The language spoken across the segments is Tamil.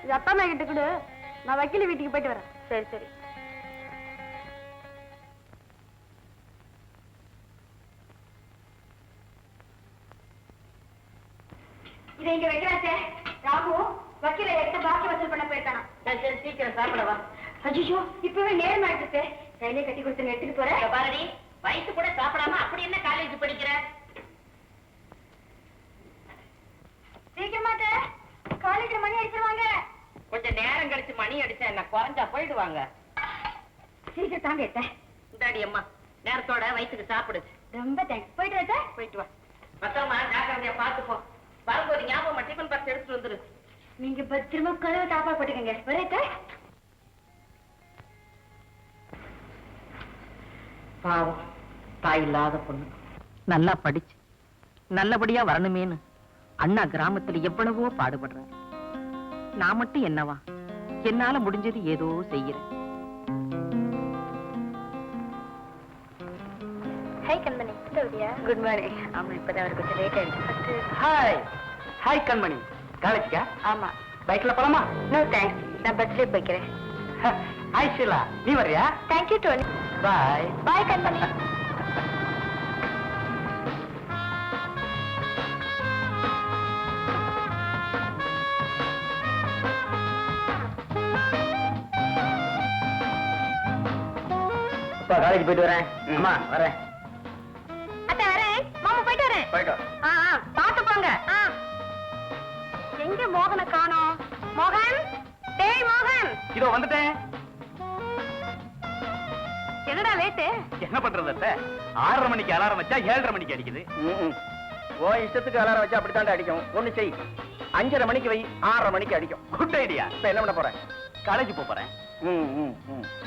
இது அப்பா அம்மா கிட்ட கொடு, நான் வக்கீல் வீட்டுக்கு போயிட்டு வரேன். சரி சரி. இதை இங்க வைக்கிறாச்சே. ராமு வக்கீல எட்ட பாக்கி வசூல் பண்ண போயிருக்கானா? சரி சீக்கிரம் சாப்பிடவா. அஜிஷோ இப்பவே நேரம் ஆயிடுச்சு. கையிலே கட்டி கொடுத்து எடுத்துட்டு போறேன். பாரதி வயசு கூட சாப்பிடாம அப்படி என்ன காலேஜ் படிக்கிற? சீக்கிரமா காலேஜ்ல மணி அடிச்சிருவாங்க. கொஞ்சம் நேரம் கழிச்சு மணி அடிச்சா என்ன குறைஞ்சா போயிடுவாங்க. சீக்கிரம் தாங்க இந்தாடி அம்மா, நேரத்தோட வயிற்றுக்கு சாப்பிடு. ரொம்ப தேங்க்ஸ். போயிட்டு வா. போயிட்டு வா. பத்திரமா ஜாக்கிரதையா பார்த்துப்போம். வரும்போது ஞாபகமா டிஃபன் பாக்ஸ் எடுத்துட்டு வந்துரு. நீங்க பத்திரமா கதவை தாப்பா போட்டுக்கங்க. வரேத்த. பாவம் தாய் இல்லாத பொண்ணு நல்லா படிச்சு நல்லபடியா வரணுமேனு அண்ணா கிராமத்துல எவ்வளவோ பாடுபடுறாரு. நான் மட்டும் என்னவா, என்னால முடிஞ்சது ஏதோ செய்யறேன். ஹாய் கண்மணி. Good morning. ஆமா இப்பதான் அவர் கொஞ்சம் லேட் ஆயிடுச்சு. ஹாய் ஹாய் கண்மணி. காலேஜ்க்கா? ஆமா. பைக்ல போலாமா? நோ தேங்க்ஸ், நான் பஸ்ல போய்க்கிறேன். ஹாய் ஷீலா, நீ வரியா? தேங்க்யூ டோனி. பாய். பாய் கண்மணி. காலேஜ் போயிட்டு வரேன். அம்மா வரேன். அத்தை வரேன். மாமா போயிட்டு வரேன். போயிட்டோம். பாத்து போங்க. எங்க மோகனை காணோம்? மோகன், டேய் மோகன். இதோ வந்துட்டேன். என்னடா லேட்டு? என்ன பண்றது அத்தை? 6:30 மணிக்கு அலாரம் வச்சா 7:30 மணிக்கு அடிக்குது. ஓ இஷ்டத்துக்கு அலாரம் வச்சா அப்படித்தான் அடிக்கும். ஒண்ணு செய், 5:30 மணிக்கு வை, 6:30 மணிக்கு அடிக்கும். Good idea. இப்ப என்ன பண்ண போறேன்? காலேஜ் போறேன்.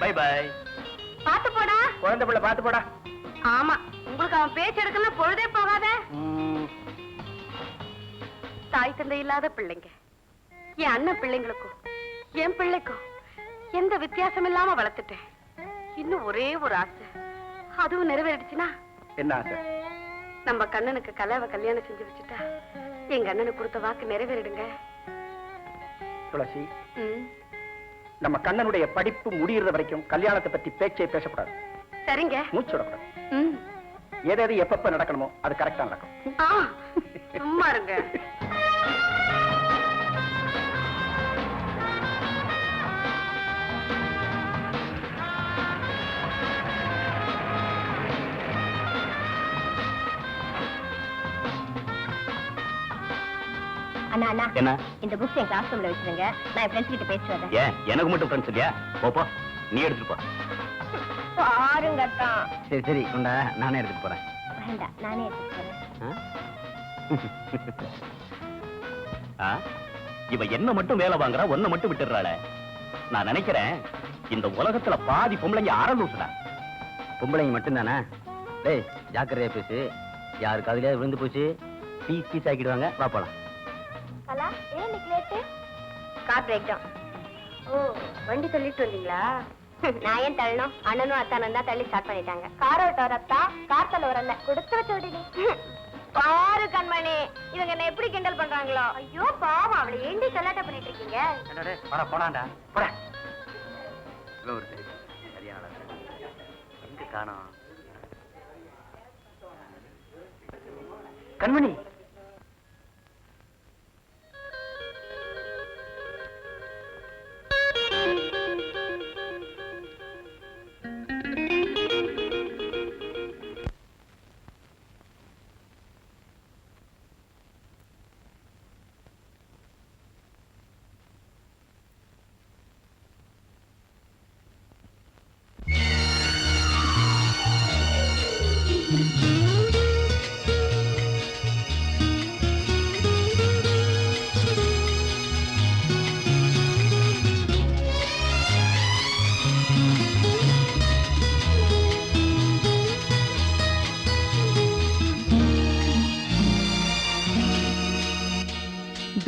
Bye bye. பாத்து போடா. குழந்தை பிள்ளை பாத்து போடா. ஆமா, உங்களுக்கு அவன் பேச்சு எடுக்கல பொழுதே போகாத. தாய் தந்தை இல்லாத பிள்ளைங்க என் அண்ணன் பிள்ளைங்களுக்கும் என் பிள்ளைக்கும் எந்த வித்தியாசம் இல்லாம வளர்த்துட்டேன். இன்னும் ஒரே ஒரு ஆசை, அதுவும் நிறைவேறிடுச்சுன்னா. என்ன ஆசை? நம்ம கண்ணனுக்கு கலாவை கல்யாணம் செஞ்சு வச்சுட்டா எங்க அண்ணனுக்கு கொடுத்த வாக்கு நிறைவேறிடுங்க. துளசி, நம்ம கண்ணனுடைய படிப்பு முடியறது வரைக்கும் கல்யாணத்தை பத்தி பேச்சே பேசக்கூடாது. சரிங்க. மூச்சு விடக்கூடாது. எது எப்பப்ப நடக்கணுமோ அது கரெக்டா நடக்கும். சும்மா இருங்க. அண்ணா அண்ணா, என்ன இந்த புக்ஸ் என் கிளாஸ் ரூம்ல வச்சிருங்க. நான் என் ஃப்ரெண்ட்ஸ் கிட்ட பேசிட்டு வரேன். ஏன் எனக்கு மட்டும் ஃப்ரெண்ட்ஸ் இல்லையா? போப்போ, நீ எடுத்துட்டு போ. பாருங்க தான். சரி சரி கொண்டா, நானே எடுத்துட்டு போறேன். வேண்டாம், நானே எடுத்துட்டு போறேன். இவ என்ன மட்டும் வேலை வாங்குறா, ஒன்ன மட்டும் விட்டுறாளே. நான் நினைக்கிறேன் இந்த உலகத்துல பாதி பொம்பளைங்க அரலூசுடா. பொம்பளைங்க மட்டும் தானே? டேய் ஜாக்கிரதையா பேசு. யாருக்கு அதுலயே விழுந்து போச்சு பீஸ் பீஸ் ஆக்கிடுவாங்க. வா போலாம். கலா, ஏன் இன்னைக்கு லேட்டு? Car breakdown. ஓ, வண்டி தள்ளிட்டு வந்தீங்களா? நான் ஏன் தள்ளணும்? அண்ணனும் அத்தானும் தான் தள்ளி ஸ்டார்ட் பண்ணிட்டாங்க. கார் ஓட்ட வரத்தா, கார் தள்ள வரல. கொடுத்து வச்ச விடுடி. பாரு கண்மணி, இவங்க என்ன எப்படி கிண்டல் பண்றாங்களோ. ஐயோ பாவம், அவளை ஏண்டி கலாட்டா பண்ணிட்டு இருக்கீங்க? போனாண்டா போடா. எங்க காணோம் கண்மணி?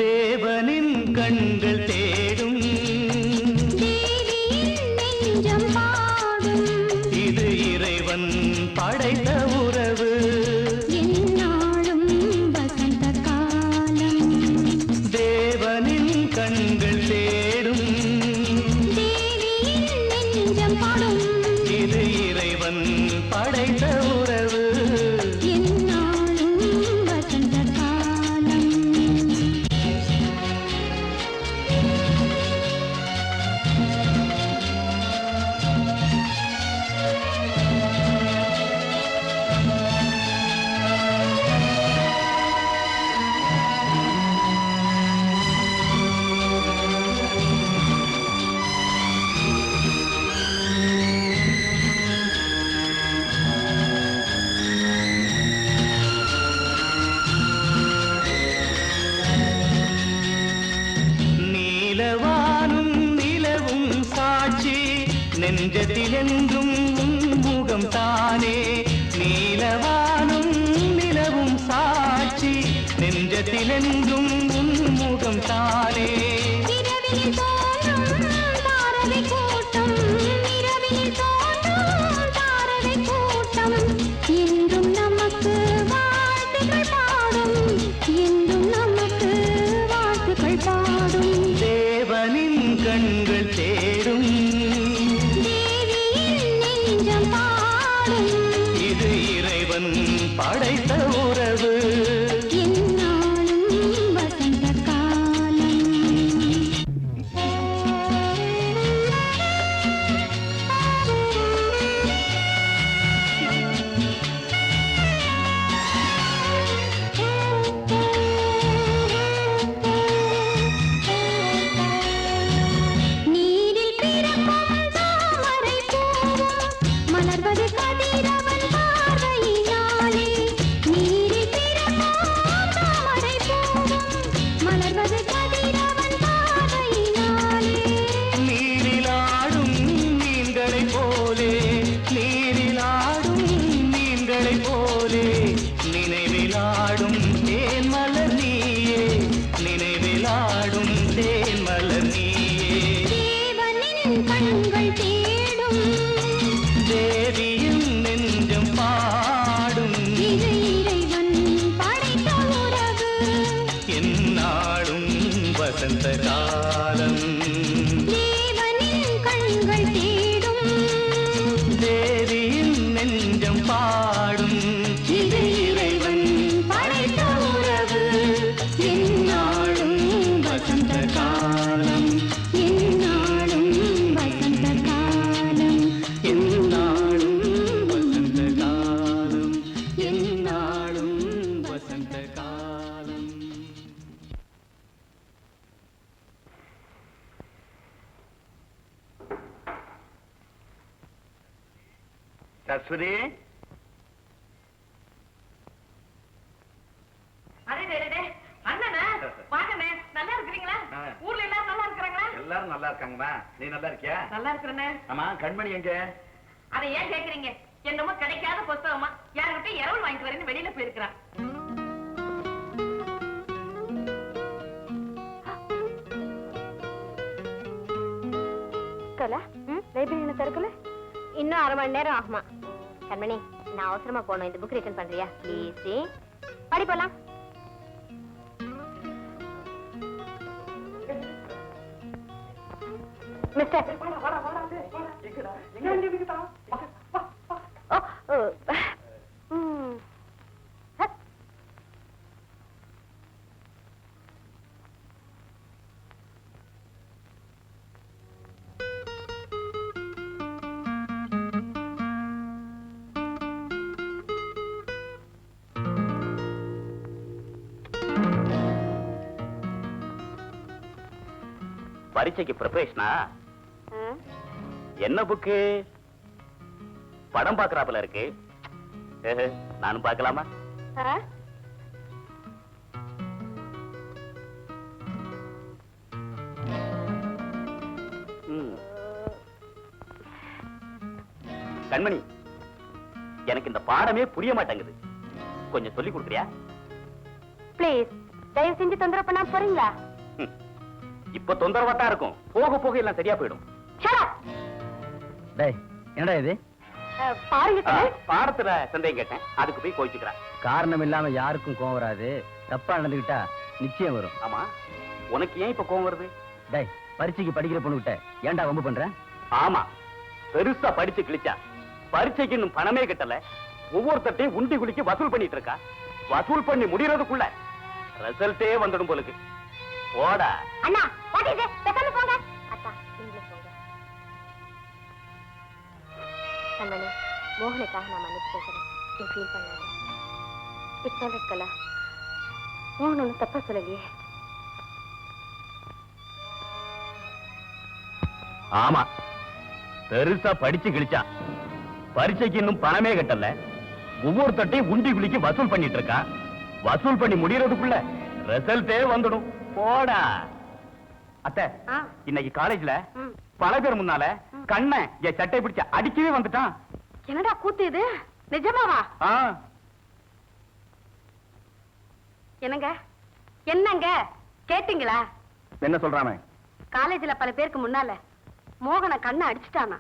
தேவனின் கண்கள் தேடும், நெஞ்சம் பாடும், இது இறைவன் படைத்த உறவு. என்னாலும் வசந்த காலம். தேவனின் கண்கள் தேடும். படைத்த உறவு என்னாலும் வசந்த காலம். நீலவானும் நிலவும் சாட்சி நெஞ்சத்தில் என்றும் முகம் தானே நீலவானும் நிலவும் சாட்சி நெஞ்சத்தில் என்றும் முகம் தானே இரவினில் தோன்றும் தாரகை கூட்டம், இரவினில் தோன்றும் தாரகை கூட்டம், என்றும் நமக்கு வாழ்த்துக்கள் பாடும், என்றும் நமக்கு வாழ்த்துக்கள் பாடும். தேவனின் கண்கள் தேடும் தேவியின் நெஞ்சம் பாடும், இது இறைவன் படைத்த உறவு என்னாலும் வசந்த காலம். நீரில் பிறக்கும் தாமரை பூவும் மலர்வது கதிரவன் பார்வையினாலே. நீரில் பிறக்கும் தாமரை பூவும் மலர்வது கதிரவன் பார்வையினாலே. நீரிலாடும் மீன்களைப் போலே நீரிலாடும் மீன்களைப் போலே நினைவிலாடும் தேன் மலர் நீயே நினைவிலாடும் தேன் மலர் நீயே தேவனின் கண்கள் தேடும், தேவியின் நெஞ்சம் பாடும் இது இறைவன் படைத்த உறவு. எந்நாளும் வசந்த காலம் தேவனின் கண்கள் தேடும், தேவியின் நெஞ்சம் பாடும் இது இறைவன் படைத்த உறவு எந்நாளும் வசந்த காலம் எந்நாளும் வசந்த காலம். எந்நாளும் வசந்த காலம் எந்நாளும் வசந்த காலம் சரஸ்வதி, அண்ணனா வாங்கண்ணே, நல்லா இருக்கிறீங்களா? ஊர்ல எல்லாரும் நல்லா இருக்கிறாங்களா? எல்லாரும் நல்லா இருக்காங்கம்மா. நீ நல்லா இருக்கியா? நல்லா இருக்கிறேண்ணே. ஆமா, கண்மணி எங்க? அதை ஏன் கேக்குறீங்க? என்னமோ கிடைக்காத புஸ்தகமா யாருகிட்ட இரவல் வாங்கிட்டு வரேன்னு வெளியில போயிருக்கிறான். லைப்ரரி திறக்கல, இன்னும் அரை மணி நேரம் ஆகுமா? கண்மணி, நான் அவசரமா போனோம், இந்த புக் ரிட்டர்ன் பண்றியா ப்ளீஸ்? படி போலாம். மிஸ்டர் பரீட்சைக்கு ப்ரிப்பரேஷனா? என்ன புக்கு? படம் பாக்குறாப்புல இருக்கு. நானும் பார்க்கலாமா? கண்மணி, எனக்கு இந்த பாடமே புரிய மாட்டேங்குது. கொஞ்சம் சொல்லி கொடுக்குறியா? ப்ளீஸ், தயவு செஞ்சு தொந்தரவு பண்ணாம போறீங்களா? இப்ப தொந்தரவா தான் இருக்கும், போக போக எல்லாம் சரியா போயிடும். என்னடா இது? பாருங்க பாடத்துல சந்தேகம் கேட்டேன், அதுக்கு போய் கோயிச்சுக்கிறேன். காரணம் இல்லாம யாருக்கும் கோவம் வராது, தப்பா நடந்துகிட்டா நிச்சயம் வரும். ஆமா, உனக்கு ஏன் இப்ப கோவம் வருது? பரீட்சைக்கு படிக்கிற பொண்ணுகிட்ட ஏன்டா வம்பு பண்ற? ஆமா, பெருசா படிச்சு கிழிச்சா பரீட்சைக்கு இன்னும் பணமே கட்டல, ஒவ்வொருத்தையும் உண்டி குளிக்கு வசூல் பண்ணிட்டு இருக்கா. வசூல் பண்ணி முடியறதுக்குள்ள ரிசல்ட்டே வந்துடும் போலுக்கு. போடா. அண்ணா வாட் இஸ் இட்? பேசாம போங்க. அத்தா நீங்களே போங்க. கண்மணி, மோகனுக்காக நான் மன்னிப்பு கேட்கிறேன். நீ ஃபீல் பண்ணாத. இட்ஸ் ஆல் ரைட் கலா. மோகன் ஒன்றும் தப்பா சொல்லலையே. ஆமா, பெருசா படிச்சு கிழிச்சா. பரீட்சைக்கு இன்னும் பணமே கட்டல, ஒவ்வொருத்தையும் உண்டி குளிக்கு வசூல் பண்ணிட்டு இருக்கா. வசூல் பண்ணி முடியறதுக்குள்ள ரிசல்ட்டே வந்துடும். போடா. அத்தை, இன்னைக்கு காலேஜ்ல பல பேர் முன்னால கண்ண என் சட்டை பிடிச்ச அடிக்கவே வந்துட்டான். என்னடா கூத்து இது? நிஜமாவா? என்னங்க என்னங்க கேட்டீங்களா? என்ன சொல்றானே? காலேஜ்ல பல பேருக்கு முன்னால மோகன கண்ணை அடிச்சுட்டானா?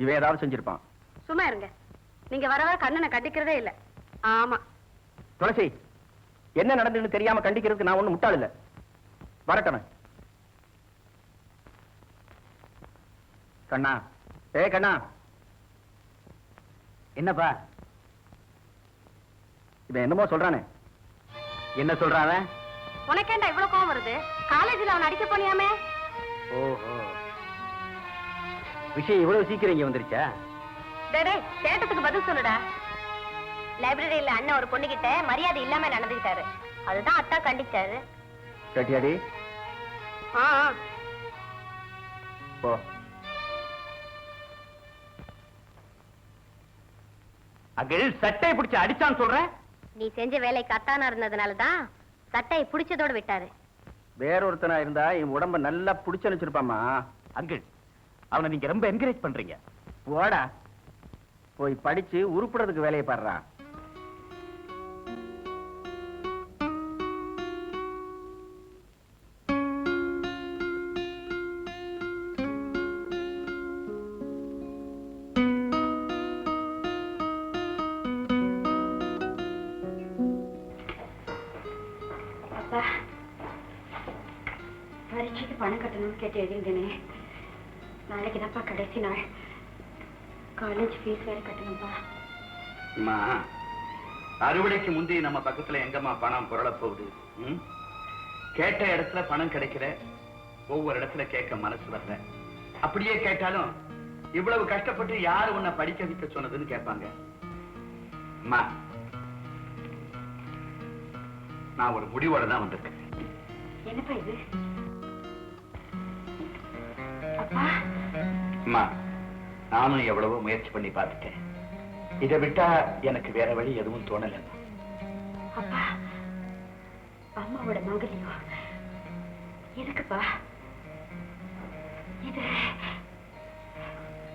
இவன் ஏதாவது செஞ்சிருப்பான். சும்மா இருங்க. நீங்க வர வர கண்ணனை கட்டிக்கிறதே இல்ல. ஆமா துளசி, என்ன நடந்ததுன்னு தெரியாம கண்டிக்கிறதுக்கு நான் ஒண்ணும் முட்டாள் இல்ல. வரட்டன கண்ணா. கண்ணா, என்னப்பா இவன் என்னமோ சொல்றானே? என்ன சொல்றான்? உனக்கேண்டா இவ்வளவு கோவம் வருது? காலேஜ்ல அவன் அடிக்க போனியாமே. ஓஹோ, விஷயம் இவ்வளவு சீக்கிரம் இங்க வந்துருச்சா? டேய், கேட்டதுக்கு பதில் சொல்லுடா. லைப்ரரியில அண்ணன் ஒரு பொண்ணுகிட்ட மரியாதை இல்லாம நடந்துக்கிட்டாரு. அதுதான் அத்தா கண்டிச்சாரு. கட்டியாடி போ. அகில் சட்டை பிடிச்சு அடிச்சான்னு சொல்றேன். நீ செஞ்ச வேலைக்கு அத்தானா இருந்ததுனாலதான் சட்டையை பிடிச்சதோட விட்டாரு. வேறொருத்தனா இருந்தா என் உடம்ப நல்லா புடிச்சு வச்சிருப்பாமா. அங்கிள், அவனை நீங்க ரொம்ப என்கரேஜ் பண்றீங்க. போடா, போய் படிச்சு உருப்புறதுக்கு வேலையை பாடுறா. பரீட்சைக்கு பணம் கட்டணும்னு கேட்டு எழுதிருந்தேனே. நாளைக்கு தான்ப்பா கடைசி நாள். காலேஜ் ஃபீஸ் வேற கட்டணும்பா. அம்மா, அறுவடைக்கு முந்தி நம்ம பக்கத்துல எங்கம்மா பணம் புரள போகுது? கேட்ட இடத்துல பணம் கிடைக்கிற, ஒவ்வொரு இடத்துல கேட்க மனசு வரல. அப்படியே கேட்டாலும் இவ்வளவு கஷ்டப்பட்டு யாரு உன்னை படிக்க வைக்க சொன்னதுன்னு கேட்பாங்க. அம்மா, நான் ஒரு முடிவோட தான் வந்திருக்கேன். என்னப்பா இது? அப்பா, அம்மா, நானும் எவ்வளவோ முயற்சி பண்ணி பார்த்துட்டேன். இதை விட்டா எனக்கு வேற வழி எதுவும் தோணல. அப்பா, அம்மாவோட மங்கலியம் எதுக்குப்பா? இது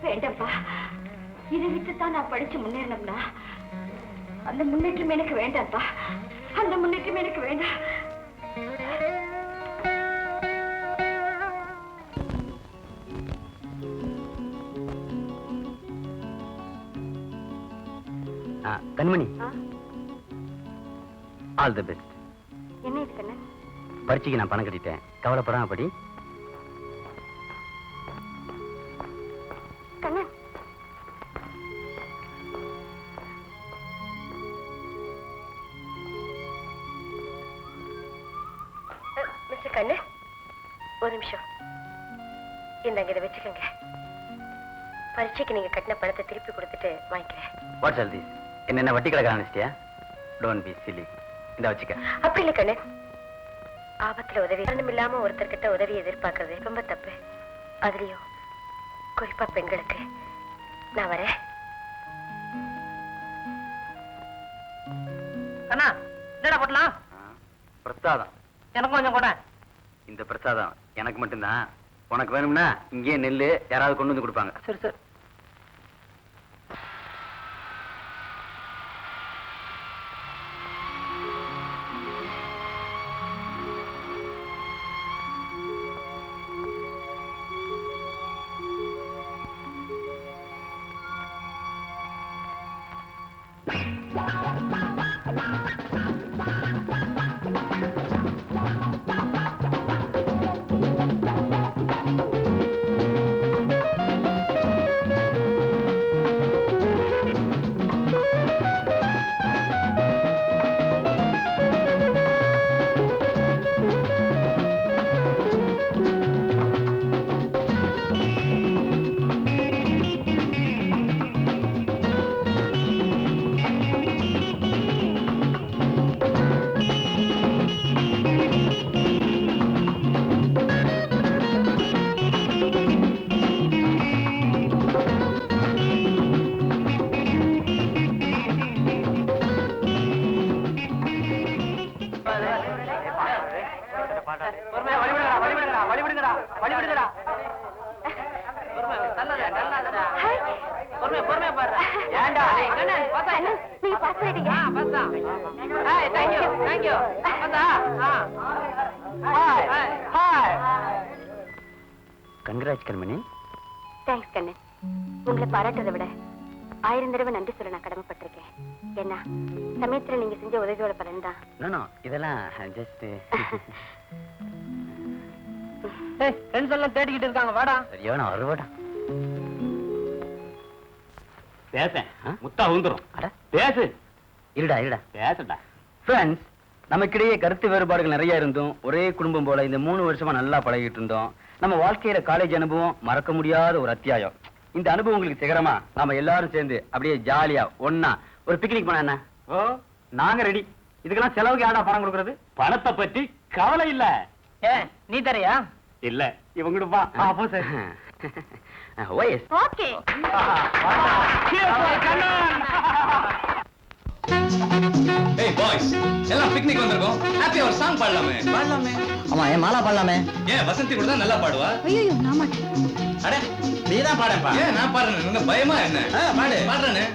வேண்டாம்ப்பா. இதை விட்டுத்தான் நான் படிச்சு முன்னேறணும்னா அந்த முன்னேற்றம் எனக்கு வேண்டாம்ப்பா. அந்த முன்னேற்றம் எனக்கு வேண்டாம். கண்மணி, ஆல் தி பெஸ்ட். என்ன இது கண்ணு? பரீட்சைக்கு நான் பணம் கட்டிட்டேன், கவலைப்படாம படி. கண்ணு, மிஸ்டர் கண்ணு, ஒரு நிமிஷம். இந்தாங்க, இதை வச்சுக்கோங்க. பரீட்சைக்கு நீங்க கட்டின பணத்தை திருப்பி கொடுத்துட்டு வாங்கிக்கிறேன். What's all this? என்ன வட்டி கணக்கு ஆரம்பிச்சிட்டியா? Don't be silly. இந்த வச்சுக்க. அப்படி இல்லை கண்ணு. ஆபத்துல உதவி இல்லாம ஒருத்தர்கிட்ட உதவி எதிர்பார்க்கறது ரொம்ப தப்பு. அதுலயும் குறிப்பா பெண்களுக்கு. நான் வரேன். அண்ணா, என்னடா போட்டலாம்? பிரசாதம். எனக்கு கொஞ்சம் கூட. இந்த பிரசாதம் எனக்கு மட்டும்தான். உனக்கு வேணும்னா இங்கே நெல்லு யாராவது கொண்டு வந்து கொடுப்பாங்க. சரி சரி. வழி விடுங்கடா. பொறுமையா பாரு. ஏண்டா நீங்க பாஸ் பண்ணிட்டீங்க. தேங்க்யூ. கங்கராஜ் கண்மணி. தேங்க்ஸ் கண்ணு. உங்களை பாராட்டுறதை விட 1000 தடவை நன்றி சொல்ல நான் கடமைப்பட்டிருக்கேன். என்ன சமயத்துல நீங்க செஞ்ச உதவியோட பலன் தான். இதெல்லாம் ஜஸ்ட் ஃப்ரெண்ட்ஸ் எல்லாம் தேடிக்கிட்டு இருக்காங்க. வாடா. சரியான அறுவடா. பேசேன் முத்தா வந்துரும். அட பேசு. இருடா பேசுடா. ஃப்ரெண்ட்ஸ், நமக்கிடையே கருத்து வேறுபாடுகள் நிறைய இருந்தோம். ஒரே குடும்பம் போல இந்த 3 வருஷமா நல்லா பழகிட்டு இருந்தோம். நம்ம வாழ்க்கையில காலேஜ் அனுபவம் மறக்க முடியாத ஒரு அத்தியாயம். இந்த அனுபவங்களுக்கு சிகரமா நாம எல்லாரும் சேர்ந்து அப்படியே ஜாலியா ஒன்னா ஒரு பிக்னிக் பண்ண என்ன? ஓ, நாங்க ரெடி. இதுக்கெல்லாம் செலவுக்கு யாரா பணம் கொடுக்கறது? பணத்தை பத்தி கவலை இல்ல. நீ தரையா? இல்ல இவங்களுப்பா. ஓஎஸ். ஓகே. ஏய் பாய்ஸ், எல்லாம் பிக்னிக் வந்திருக்கோம். ஹாப்பி ஒரு சாங் பாடலாமே. ஆமா, ஏன் மாலா பாடலாமே? ஏன் வசந்தி கூட தான் நல்லா பாடுவா? ஐயோ நான் மாட்டேன். அட நீதான் பாடப்பா. ஏன் நான் பாடுறேன்? என்ன பயமா என்ன? பாடுறேனே.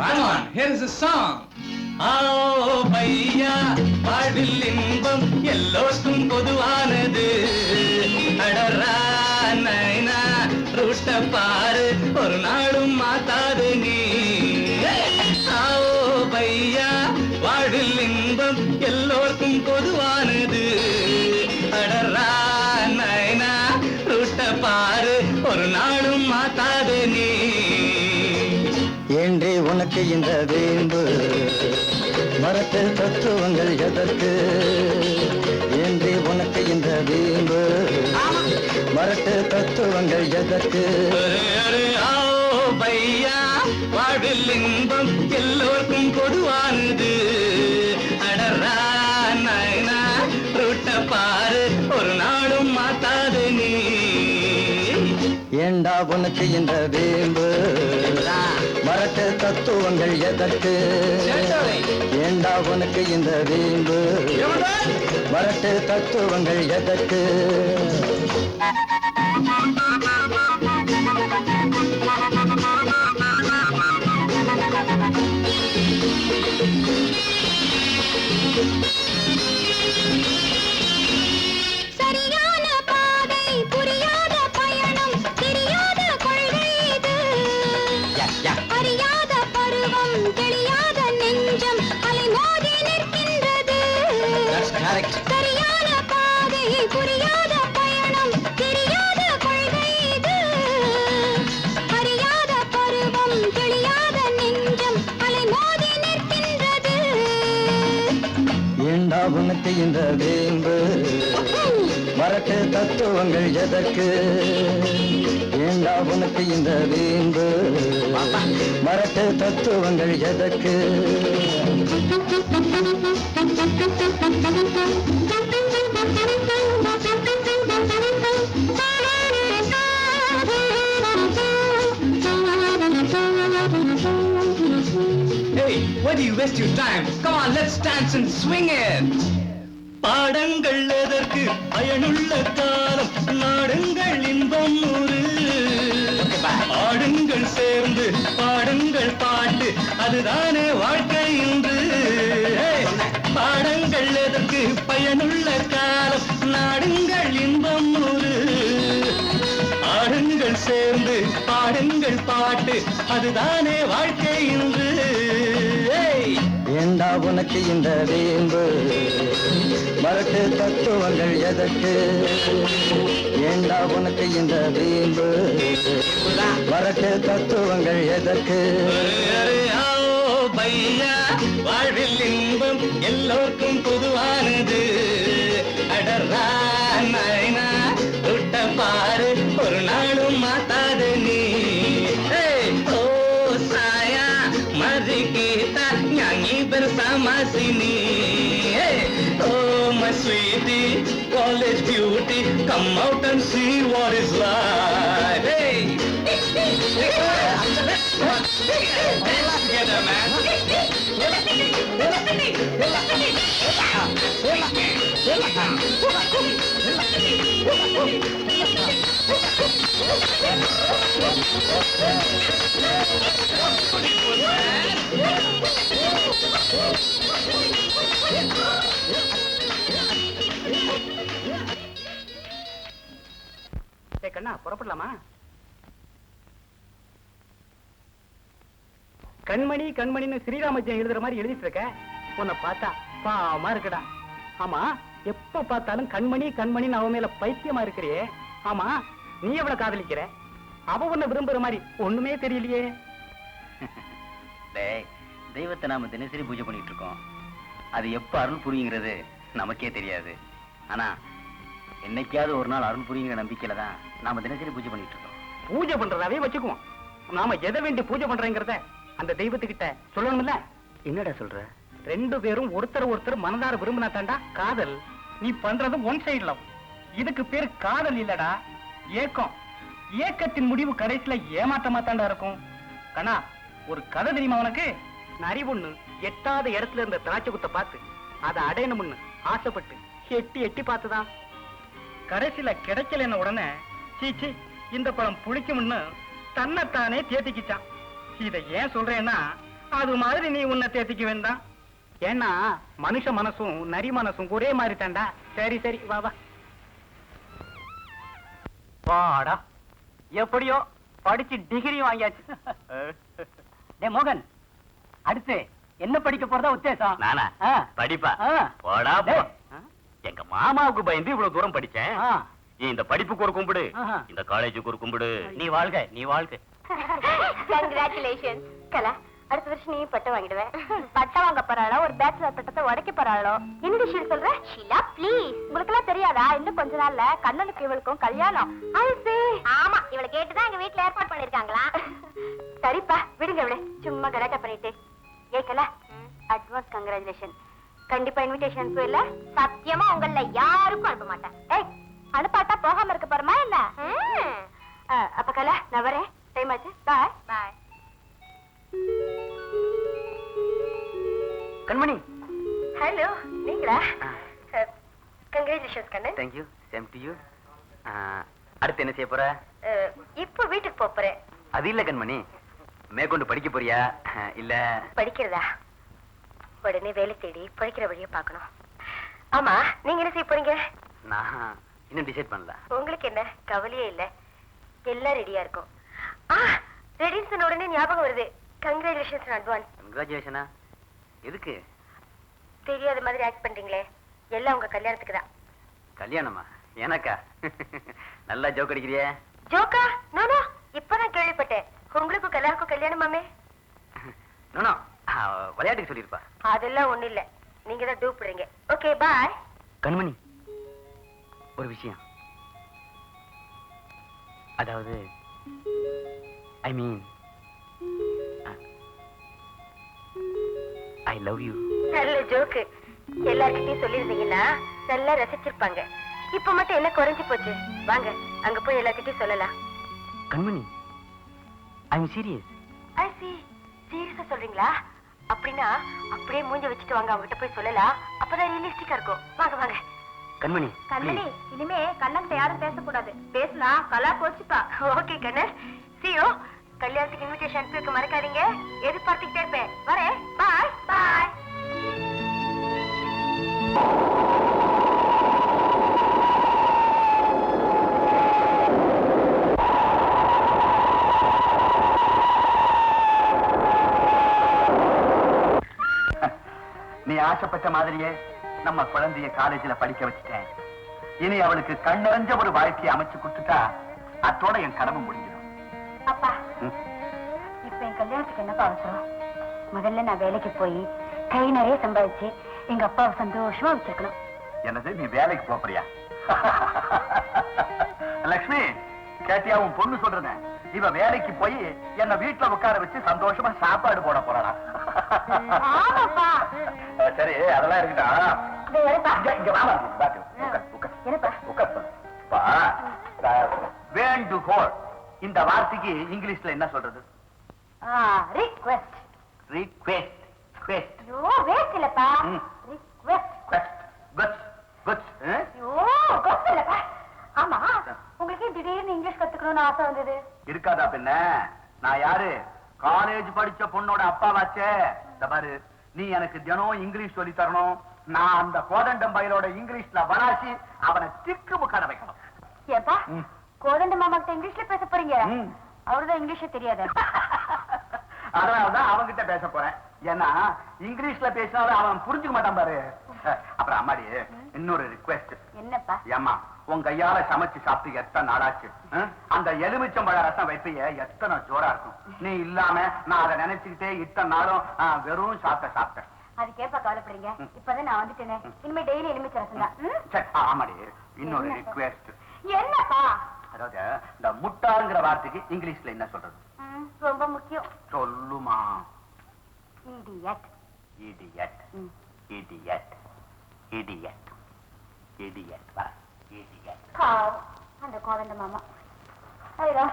பாடுவான். Here is a song. ஆ பையா வாழ்வில் இன்பம் எல்லோருக்கும் பொதுவானது. அடரா நைனா ரூட்ட பாரு ஒரு நாளும் மாத்தாது நீ. ஆஓ பையா வாழ்வில் இன்பம் எல்லோருக்கும் பொதுவானது. அடரா நைனா ரூட்ட பாரு ஒரு நாளும் மாத்தாது நீ. ஏன்றே உனக்கு இந்த வேம்பு மரத்து தத்துவங்கள் எதற்கு? ஏன்றே உனக்கு இந்த வேம்பு மரத்து தத்துவங்கள் எதற்கு? ஆஓ பையா வாழ்வில் இன்பம் எல்லோருக்கும் பொதுவானது. அடரா நைனா ரூட்ட பாரு ஒரு நாளும் மாத்தாது நீ. ஏண்டா உனக்கு இந்த வேம்பு மரட்டு தத்துவங்கள் எதற்கு? ஏண்டா உனக்கு இந்த வேம்பு மரட்டு தத்துவங்கள் எதற்கு? சரியான பாதை புரியாத பயணம் தெரியாத கொள்கை இது. அறியாத பருவம் தெளியாத நெஞ்சம் அலைமோதி நிற்கின்றது. சரியான பாதை புரியாத பயணம் தெரியாத கொள்கை இது. அறியாத பருவம் தெளியாத நெஞ்சம் அலைமோதி நிற்கின்றது. ஏண்டா உனக்கு இந்த வேம்பு மரட்டு தத்துவங்கள் எதற்கு? ஏண்டா உனக்கு இந்த வேம்பு மரட்டு தத்துவங்கள் எதற்கு? Hey, why do you waste your time? Come on, let's dance and swing it. பாடங்கள் எதற்கு பயனுள்ள காலம் நாடுங்கள் இன்பம் நூறு. ஆடுங்கள் சேர்ந்து பாடுங்கள் பாட்டு அதுதானே வாழ்க்கை இன்று. பாடங்கள் எதற்கு பயனுள்ள காலம் நாடுங்கள் இன்பம் நூறு. ஆடுங்கள் சேர்ந்து பாடுங்கள் பாட்டு அதுதானே வாழ்க்கை இன்று. ஏண்டா உனக்கு இந்த வேம்பு மரட்டு தத்துவங்கள் எதற்கு? ஏண்டா உனக்கு இந்த வேம்பு மரட்டு தத்துவங்கள் எதற்கு? ஆஓ பையா வாழ்வில் இன்பம் எல்லோருக்கும் பொதுவானது. அடரா நைனா தொட்ட பாரு ஒரு நாளும் மாத்தாது நீ. ஓ சாயா மரிகீதா ஞானி பெருசாமா சினி. Oh my sweetie, college beauty, come out and see what is life. Hey! Together, man. கண்ணா புறப்படலாமா? கண்மணி கண்மணின்னு ஸ்ரீராமஜெயம் எழுதுற மாதிரி எழுதிட்டு இருக்க. உன்னை பார்த்தா பாவமா இருக்குடா. ஆமா, எப்ப பார்த்தாலும் கண்மணி கண்மணின்னு அவன் மேல பைத்தியமா இருக்கிறியே. ஆமா, நீ எவ்வளவு காதலிக்கிற? அவ உன்னை விரும்புற மாதிரி ஒண்ணுமே தெரியலையே. தெய்வத்தை நாம தினசரி பூஜை பண்ணிட்டு இருக்கோம். அது எப்ப அருள் புரியுங்கிறது நமக்கே தெரியாது. ஆனா என்னைக்காவது ஒரு நாள் அருள் புரியுங்கிற நம்பிக்கையில தான் நாம தினசரி பூஜை பண்ணிட்டு இருக்கோம். பூஜை பண்றதாவே வச்சுக்குவோம். நாம எதை வேண்டி பூஜை பண்றேங்கிறத அந்த தெய்வத்துக்கிட்ட சொல்லணும்ல. என்னடா சொல்ற? ரெண்டு பேரும் ஒருத்தர் ஒருத்தர் மனதார விரும்பினா தாண்டா காதல். நீ பண்றது ஒன் சைடு லவ். இதுக்கு பேரு காதல் இல்லடா, ஏக்கம். ஏக்கத்தின் முடிவு கடைசியில ஏமாற்றமா தாண்டா இருக்கும். கண்ணா, ஒரு கதை தெரியுமா உனக்கு? நரி ஒண்ணு எட்டாத இடத்துல இருந்த திராட்சை குத்தை பார்த்து அதை அடையணும்னு ஆசைப்பட்டு எட்டி எட்டி பார்த்துதான் கடைசியில கிடைக்கலன்னு உடனே சீச்சி இந்த பழம் புளிக்கும்னு தன்னைத்தானே தேத்திக்கிச்சான். இதை ஏன் சொல்றேன்னா, அது மாதிரி நீ உன்னை தேத்திக்க வேண்டாம். ஏன்னா மனுஷ மனசும் நரி மனசும் ஒரே மாதிரி தாண்டா. சரி சரி, வா வா. வாடா, எப்படியோ படிச்சு டிகிரி வாங்கியாச்சு. டே மோகன், அடுத்து என்ன படிக்க போறதா உத்தேசம்? நானா படிப்பா? போடா போ. எங்க மாமாவுக்கு பயந்து இவ்வளவு தூரம் படிச்சேன். இந்த படிப்புக்கு ஒரு கும்பிடு, இந்த காலேஜுக்கு ஒரு கும்பிடு. நீ வாழ்க, நீ வாழ்க. கங்க்ராச்சுலேஷன். கலா, அடுத்த வருஷம் நீ பட்டம் வாங்கிடுவேன். பட்டம் வாங்க போறாளோ, ஒரு பேச்சுலர் பட்டத்தை உடைக்க போறாளோ? என்ன ஷீல் சொல்ற? ஷீலா ப்ளீஸ், உங்களுக்கு எல்லாம் தெரியாதா? இன்னும் கொஞ்ச நாள்ல கண்ணனுக்கு இவளுக்கும் கல்யாணம். ஆமா, இவளை கேட்டுதான் எங்க வீட்டுல ஏற்பாடு பண்ணிருக்காங்களா? சரிப்பா, விடுங்க விடு, சும்மா கலாட்டா பண்ணிட்டு. ஏக்கல, அட்வான்ஸ் கங்க்ராச்சுலேஷன். கண்டிப்பா இன்விடேஷன் அனுப்பு. இல்ல சத்தியமா உங்கள யாருக்கும் அனுப்ப மாட்டேன். ஏய், அனுப்பாட்டா போகாம இருக்க போறமா என்ன? அப்ப கலா, நான் வரேன். டைம் ஆச்சு. பாய் பாய். கண்மணி. ஹலோ, நீங்களா? Congratulations Kannan. Thank you, same to you. அடுத்து என்ன செய்ய போற? இப்போ வீட்டுக்கு போறேன். அது இல்ல கண்மணி, மேற்கொண்டு படிக்க போறியா இல்ல? படிக்கிறதா? உடனே வேலை தேடி படிக்கிற வழியை பார்க்கணும். ஆமா, நீங்க என்ன செய்ய போறீங்க? நான் இன்னும் டிசைட் பண்ணல. உங்களுக்கு என்ன கவலையே இல்ல, எல்லாம் ரெடியா இருக்கும். ரெடின்னு சொன்ன உடனே ஞாபகம் வருது. Congratulations advance. கங்க்ராச்சுலேஷனா? எதுக்கு? தெரியாத மாதிரி ஆக்ட் பண்றீங்களே, எல்லாம் உங்க கல்யாணத்துக்கு தான். கல்யாணமா? எனக்கா? நல்லா ஜோக் அடிக்கிறியே. ஜோக்கா? நோ நோ, இப்பதான் கேள்விப்பட்டேன். உங்களுக்கும் எல்லாருக்கும் கல்யாணமாமே? நோ, விளையாட்டுக்கு சொல்லிருப்பா. அதெல்லாம் ஒண்ணு இல்ல, நீங்க தான் டூப்புறீங்க. Okay bye. கண்மணி, ஒரு விஷயம். அதாவது ஐ மீன் ஐ லவ் யூ. நல்ல ஜோக்கு. எல்லார்கிட்டயும் சொல்லிருந்தீங்கன்னா நல்லா ரசிச்சிருப்பாங்க. இப்ப மட்டும் என்ன குறைஞ்சு போச்சு? வாங்க, அங்க போய் எல்லார்கிட்டயும் சொல்லலாம். கண்மணி, ஐ அம் சீரியஸ். ஐ see. சீரியஸா சொல்றீங்களா? அப்படின்னா அப்படியே மூஞ்ச வச்சுட்டு வாங்க, அவங்ககிட்ட போய் சொல்லலாம். அப்பதான் ரியலிஸ்டிக்கா இருக்கும். வாங்க வாங்க. கண்மணி, கண்ணனி, இனிமே கண்ணன்கிட்ட யாரும் பேசக்கூடாது. பேசினா கலா போச்சுப்பா. Okay Kannan, see you. கல்யாணத்துக்கு இன்விடேஷன் அனுப்பி வைக்க மறக்காதீங்க. எதிர்பார்த்துக்கிட்டே இருப்பேன். வரேன். பாய் பாய். நீ ஆசைப்பட்ட மாதிரியே நம்ம குழந்தைய காலேஜ்ல படிக்க வச்சுட்டேன். இனி அவளுக்கு கண்ணறிஞ்ச ஒரு வாழ்க்கையை அமைச்சு கொடுத்துட்டா அத்தோட என் கடமை முடிஞ்சிடும். அப்பா, இப்ப என் கல்யாணத்துக்கு என்னப்பா அவசரம்? முதல்ல நான் வேலைக்கு போய் கை நிறைய சம்பாதிச்சு எங்க அப்பாவை சந்தோஷமா வச்சிருக்கணும். என்னது, நீ வேலைக்கு போறியா? லட்சுமி, கேட்டியா உன் பொண்ணு சொல்றத? இவ வேலைக்கு போய் என்ன வீட்டுல உட்கார வச்சு சந்தோஷமா சாப்பாடு போட போறானா? ஆமாப்பா. சரி, அதெல்லாம் வேண்டுகோள். இந்த வார்த்தைக்கு இங்கிலீஷ்ல என்ன சொல்றது? ரிக்வெஸ்ட். ரிக்வெஸ்ட். ஐயோ, வேஸ்ட் இல்லப்பா. ரிக்வெஸ்ட். குட். ஐயோ, குட் இல்லப்பா. ஆமா, திடீர்னு இங்கிலீஷ் கத்துக்கணும்னு ஆசை வந்தது? இருக்காதா பின்ன? நான் யாரு? காலேஜ் படிச்ச பொண்ணோட அப்பாவாச்சே. இந்த பாரு, நீ எனக்கு தினம் இங்கிலீஷ் சொல்லி தரணும். நான் அந்த கோதண்டம் பையலோட இங்கிலீஷ்ல வராசி அவனை திக்கு முக்காட வைக்கணும். ஏப்பா, கோதண்ட மாமா கிட்ட இங்கிலீஷ்ல பேச போறீங்க? அவருதான் இங்கிலீஷே தெரியாது. அதனாலதான் அவன்கிட்ட பேச போறேன். ஏன்னா இங்கிலீஷ்ல பேசினாலும் அவன் புரிஞ்சுக்க மாட்டான் பாரு. அப்புறம் அம்மாடி, இன்னொரு ரிக்வெஸ்ட். என்னப்பா? ஏம்மா, உன் கையால சமைச்சு சாப்பிட்டு எத்தனை நாளாச்சு? அந்த எலுமிச்சம்பழ ரசம் வைப்பைய எத்தனை ஜோரா இருக்கும். நீ இல்லாம நான் அதை நினைச்சுக்கிட்டே இத்தனை நாளும் வெறும் சாப்பிட்டேன். அதுக்கேப்பா கவலைப்படுறீங்க? இப்பதான் நான் வந்துட்டேனே, இனிமே டெய்லி எலுமிச்சை ரசம் தான். ஆமாடி, இன்னொரு ரிக்வெஸ்ட். என்னப்பா? அதாவது இந்த முட்டாளுங்கிற வார்த்தைக்கு இங்கிலீஷ்ல என்ன சொல்றது? ரொம்ப முக்கியம். சொல்லுமா. Idiot. Idiot. Idiot. Idiot. Idiot. வா. இடியட். பாவம் அந்த கோதண்ட மாமா. ஐயோ,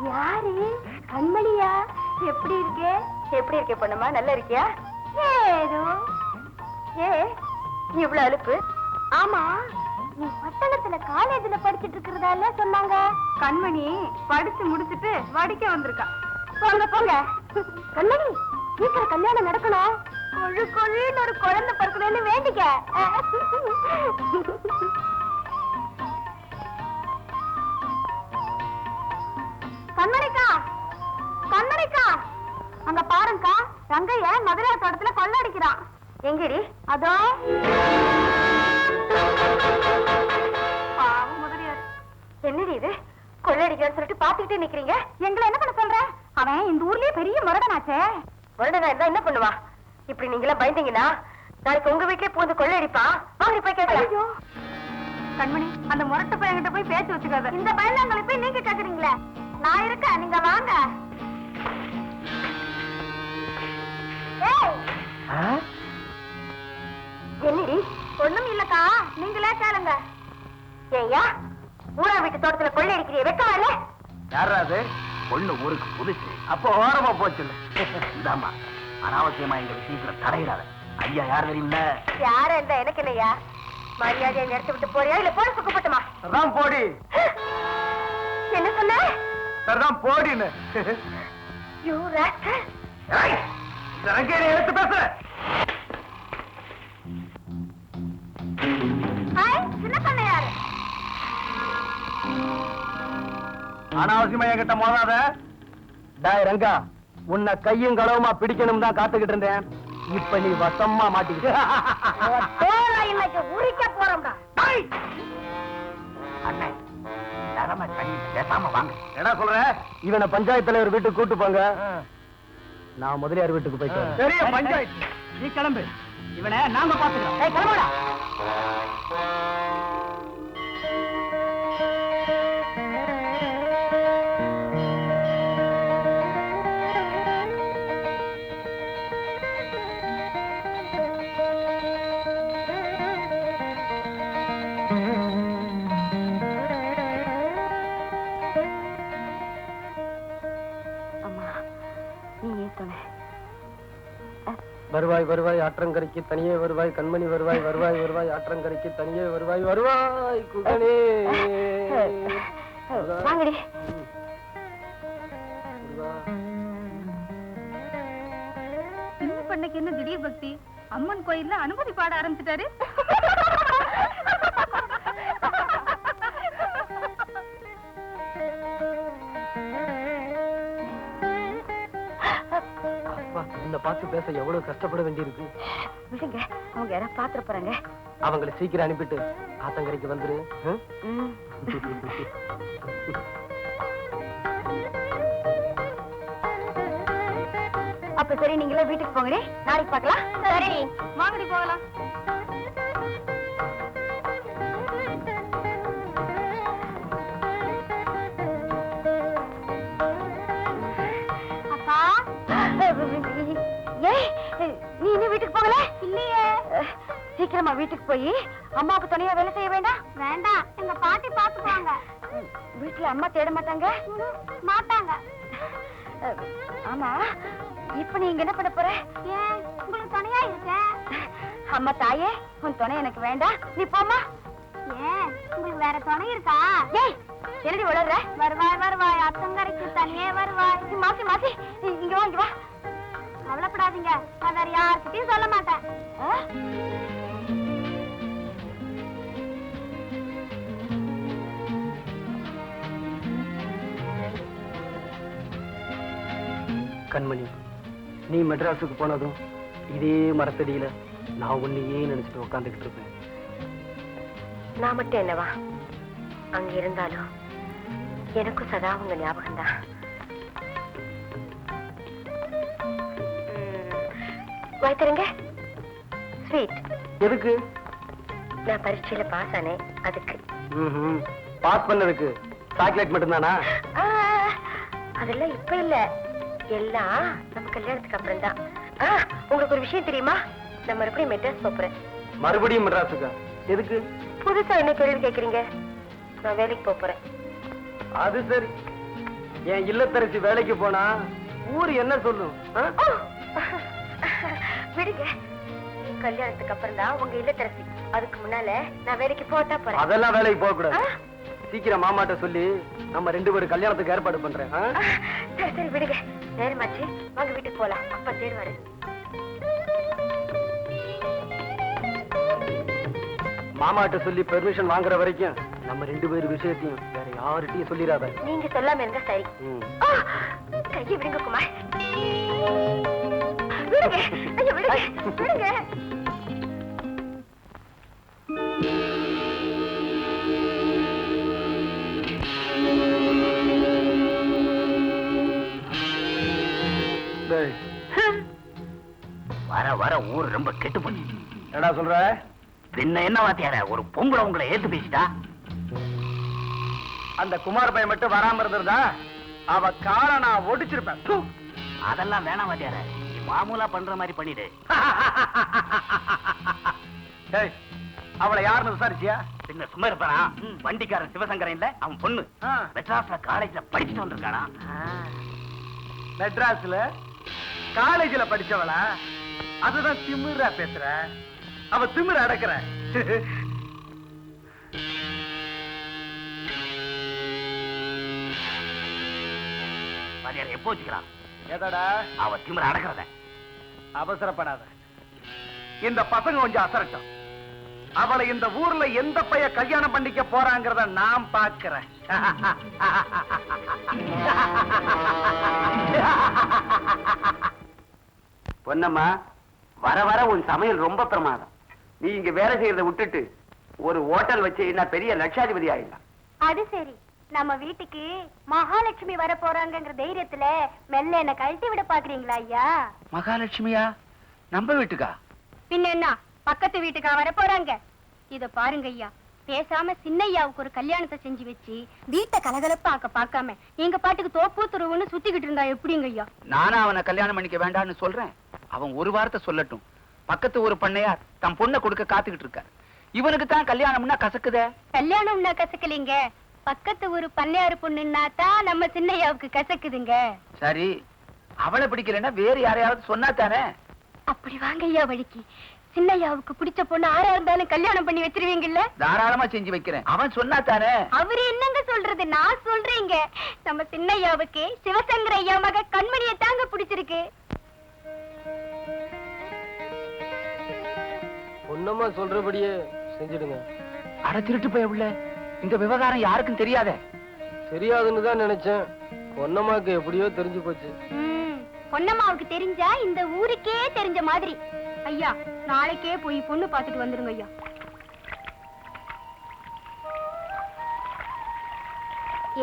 யாரு? கண்மணியா? எப்படி இருக்கே? எப்படி இருக்கே பொண்ணுமா? நல்லா இருக்கியா? ஏதோ. ஏ இவ்வளவு அலுப்பு? ஆமா, நீ பட்டணத்துல காலேஜ்ல படிச்சிட்டு இருக்கிறதால சொன்னாங்க. கண்மணி படிச்சு முடிச்சிட்டு வடிக்க வந்திருக்கா. போங்க போங்க. கண்மணி, சீக்கிரம் கல்யாணம் நடக்கணும். கொழு கொழுன்னு ஒரு குழந்தை பிறக்கணும்னு வேண்டிக்க. கண்மணிக்கா, கண்மணிக்கா, அங்க பாருங்கக்கா, ரங்கைய மதுரையா தோட்டத்துல கொள்ளடிக்கிறான். எங்கடி? அதோ. முதலியார். என்னடி இது? கொள்ளடிக்கிறான்னு சொல்லிட்டு பாத்துக்கிட்டே நிக்கிறீங்க. எங்களை என்ன பண்ண சொல்ற? அவன் இந்த ஊர்லயே பெரிய முரடனாச்சே. முரடனா இருந்தா என்ன பண்ணுவா? இப்படி நீங்களா பயந்தீங்கன்னா நாளைக்கு உங்க வீட்லயே பூந்து கொள்ளடிப்பா. வாங்க போய் கேட்கலாம். கண்மணி, அந்த முரட்ட பையன்கிட்ட போய் பேச்சு வச்சுக்காத. இந்த பயந்தாங்களை போய் நீங்க கேக்குறீங்களே? நான் இருக்க, நீங்க வாங்க. என்னடி? ஒண்ணும் இல்லக்கா, நீங்களே கேளுங்க. ஏய்யா, ஊரா வீட்டு தோட்டத்துல கொள்ளை அடிக்கிறிய வெக்கமா இல்ல? யாராவது பொண்ணு ஊருக்கு புதுசு, அப்போ ஓரமா போச்சு. இதாமா அனாவசியமா எங்க விஷயத்துல தடையிடாத. ஐயா யார் தெரியுமில்ல? யார இருந்தா எனக்கு இல்லையா? மரியாதையை நிறுத்தி விட்டு போறியா இல்ல போலீஸ் கூப்பிட்டுமா? அதான் போடி. என்ன சொன்ன? அதான் போடின்னு. You rascal. எடுத்து பேச. சின்ன பண்ணையாரு. அனாவசியமா என்கிட்ட மோதாத. டாய் ரங்கா, உன்னை கையும் களவுமா பிடிக்கணும் தான் காத்துக்கிட்டு இருந்தேன். இப்ப நீ வசமா மாட்டிக்கிட்ட. இன்னைக்கு உரிக்க போறோம்டா. அண்ணன் பேசாம வாங்க. என்ன சொல்ற? இவனை பஞ்சாயத்து தலைவர் வீட்டுக்கு கூட்டு போங்க. நான் முதலியார் வீட்டுக்கு போயிட்டு பெரிய பஞ்சாயத்து. நீ கிளம்பு, இவனை நாங்க பாத்துக்கிறோம். கிளம்புடா. வருவாய் வருவாய் ஆற்றங்கரைக்கு தனியே வருவாய் கண்மணி வருவாய் வருவாய் வருவாய் ஆற்றங்கரைக்கு தனியே வருவாய் வருவாய் குகனே. வாங்கடி. சின்ன பண்ணைக்கு என்ன திடீர் பக்தி? அம்மன் கோயில்ல அனுமதி பாட ஆரம்பிச்சிட்டாரு. உன்னை பார்த்து பேச எவ்வளவு கஷ்டப்பட வேண்டியிருக்கு. விடுங்க, அவங்க யாராவது பாத்துற போறாங்க. அவங்களை சீக்கிரம் அனுப்பிட்டு ஆத்தங்கரைக்கு வந்துரு. அப்ப சரி, நீங்களே வீட்டுக்கு போங்கடி. நாளைக்கு பார்க்கலாம். சரி, வாங்கடி போகலாம். அப்பா, நீ இன்னும் வீட்டுக்கு போகல? இல்லையே. சீக்கிரமா வீட்டுக்கு போய் அம்மாவுக்கு துணையா வேலை செய்ய வேண்டாம்? வேண்டாம், எங்க பாட்டி பாத்துக்குவாங்க. வீட்டுல அம்மா தேட மாட்டாங்க? மாட்டாங்க. ஆமா, இப்ப நீங்க என்ன பண்ண போற? ஏன், உங்களுக்கு துணையா இருக்கேன். அம்மா தாயே, உன் துணை எனக்கு வேண்டாம், நீ போமா. ஏன், உங்களுக்கு வேற துணை இருக்கா? ஏய், என்னடி வளர்ற? வருவாய் வருவாய், அத்தங்கரைக்கு தனியே வருவாய். மாசி மாசி, இங்க வா இங்க வா. கவலைப்படாதீங்க, நான் வேற யார்கிட்டயும் சொல்ல மாட்டேன். கண்மணி, நீ மெட்ராஸுக்கு போனதும் இதே மரத்தடியில நான் உன்னையே நினைச்சிட்டு உட்காந்துக்கிட்டு இருப்பேன். நான் மட்டும் என்னவா, அங்க இருந்தாலும் எனக்கும் சதா உங்க ஞாபகம் தான். வைத்தருங்க ஸ்வீட். எதுக்கு? நான் பரீட்சையில பாஸ் ஆனேன், அதுக்கு. பாஸ் பண்ணதுக்கு சாக்லேட் மட்டும்தானா? அதெல்லாம் இப்ப இல்ல, எல்லாம் நம்ம கல்யாணத்துக்கு அப்புறம் தான். உங்களுக்கு ஒரு விஷயம் தெரியுமா? நான் மறுபடியும் மெட்ராஸ் போறேன். மறுபடியும் மெட்ராஸுக்கா? எதுக்கு? புதுசா என்ன கேள்வி கேக்குறீங்க? நான் வேலைக்கு போறேன். அது சரி. என் இல்லத்தரசி வேலைக்கு போனா ஊர் என்ன சொல்லும்? விடுங்க, கல்யாணத்துக்கு அப்புறம் தான் உங்க இல்லத்தரசி. அதுக்கு முன்னால நான் வேலைக்கு போட்டா போறேன். அதெல்லாம் வேலைக்கு போக கூடாது. சீக்கிரம் மாமாட்ட சொல்லி நம்ம 2 பேரும் கல்யாணத்துக்கு ஏற்பாடு பண்றேன். சரி சரி விடுங்க, நேரமாச்சு, வாங்க வீட்டுக்கு போலாம். அப்பா தேடுவாரு. மாமாட்ட சொல்லி பெர்மிஷன் வாங்குற வரைக்கும் நம்ம 2 பேர் விஷயத்தையும் வேற யார்கிட்டயும் சொல்லிடாத. நீங்க சொல்லாம இருந்தா சரி. கையை விடுங்க குமார். விடுங்க, ஐயோ விடுங்க, விடுங்க. வர வர ஊர் ரொம்ப கெட்டு போச்சு. என்னடா சொல்ற? பின்ன என்ன வாத்தியார, ஒரு பொம்பளை உங்களை ஏத்து பேசிட்டா? அந்த குமார் பையன் மட்டும் வராம இருந்திருந்தா அவ காலை நான் ஒடிச்சிருப்பேன். அதெல்லாம் வேணாம் வாத்தியார, நீ மாமூலா பண்ற மாதிரி பண்ணிடு. அவளை யாருன்னு விசாரிச்சியா? பின்ன சும்மா இருப்பானா? வண்டிக்காரன் சிவசங்கரன் இல்ல, அவன் பொண்ணு மெட்ராஸ்ல காலேஜ்ல படிச்சுட்டு வந்திருக்கானா. மெட்ராஸ்ல காலேஜ்ல படிச்சவளா? அதுதான் திமிரா பேசுற. அவ திமிர அடக்குற. வாத்தியார எப்போ வச்சுக்கலாம்? எதடா அவ திமிர அடக்குறத? அவசரப்படாத, இந்த பசங்க கொஞ்சம் அசரட்டும். அவளை இந்த ஊர்ல எந்த பைய கல்யாணம் பண்ணிக்க போறாங்கிறத நான் பாக்குறேன். பொன்னம்மா, வர வர உன் சமையல் ரொம்ப பிரமாதம். நீ இங்க வேலை செய்யறத விட்டுட்டு ஒரு ஹோட்டல் வச்சு நான் பெரிய லட்சாதிபதி ஆயிடலாம். அது சரி, நம்ம வீட்டுக்கு மகாலட்சுமி வர போறாங்கங்கிற தைரியத்துல மெல்ல என்ன கழட்டி விட பாக்குறீங்களா ஐயா? மகாலட்சுமியா? நம்ம வீட்டுக்கா? பின்ன என்ன, பக்கத்து வீட்டுக்கா வர போறாங்க? இத பாருங்க ஐயா, பேசாம சின்னையாவுக்கு ஒரு கல்யாணத்தை செஞ்சு வச்சு வீட்டை கலகலப்பாக்க பார்க்காம எங்க பாட்டுக்கு தோப்பு துருவுன்னு சுத்திக்கிட்டு இருந்தா எப்படிங்க ஐயா? நானும் அவனை கல்யாணம் பண்ணிக்க வேண்டாம்னு சொல்றேன். அவன் ஒரு வார்த்தை சொல்லட்டும். பக்கத்து ஒரு பண்ணையார் தம் பொண்ணை கொடுக்க காத்துக்கிட்டு இருக்கார். இவனுக்கு தான் கல்யாணம்னா கசக்குதே. கல்யாணம்னா கசக்கலிங்க, பக்கத்து ஒரு பண்ணையாரு பொண்ணுன்னா தான் நம்ம சின்னையாவுக்கு கசக்குதுங்க. சரி, அவளை பிடிக்கலன்னா வேற யாரையாவது சொன்னா தானே? அப்படி வாங்க ஐயா வழிக்கு. சின்னையாவுக்கு பிடிச்ச பொண்ணு ஆரா இருந்தாலும் கல்யாணம் பண்ணி வச்சிருவீங்கல்ல? தாராளமா செஞ்சு வைக்கிறேன். அவன் சொன்னா தானே? அவரு என்னங்க சொல்றது, நான் சொல்றேங்க. நம்ம சின்னையாவுக்கு சிவசங்கர ஐயா மக கண்மணியை தாங்க பிடிச்சிருக்கு. பொன்னம்மா சொல்றபடியே செஞ்சிடுங்க. அட திருட்டு போய் உள்ள, இந்த விவகாரம் யாருக்கும் தெரியாத. தெரியாதுன்னு தான் நினைச்சேன். பொன்னம்மாக்கு எப்படியோ தெரிஞ்சு போச்சு. பொன்னம்மாவுக்கு தெரிஞ்சா இந்த ஊருக்கே தெரிஞ்ச மாதிரி. ஐயா, நாளைக்கே போய் பொண்ணு பாத்துட்டு வந்துருங்க ஐயா.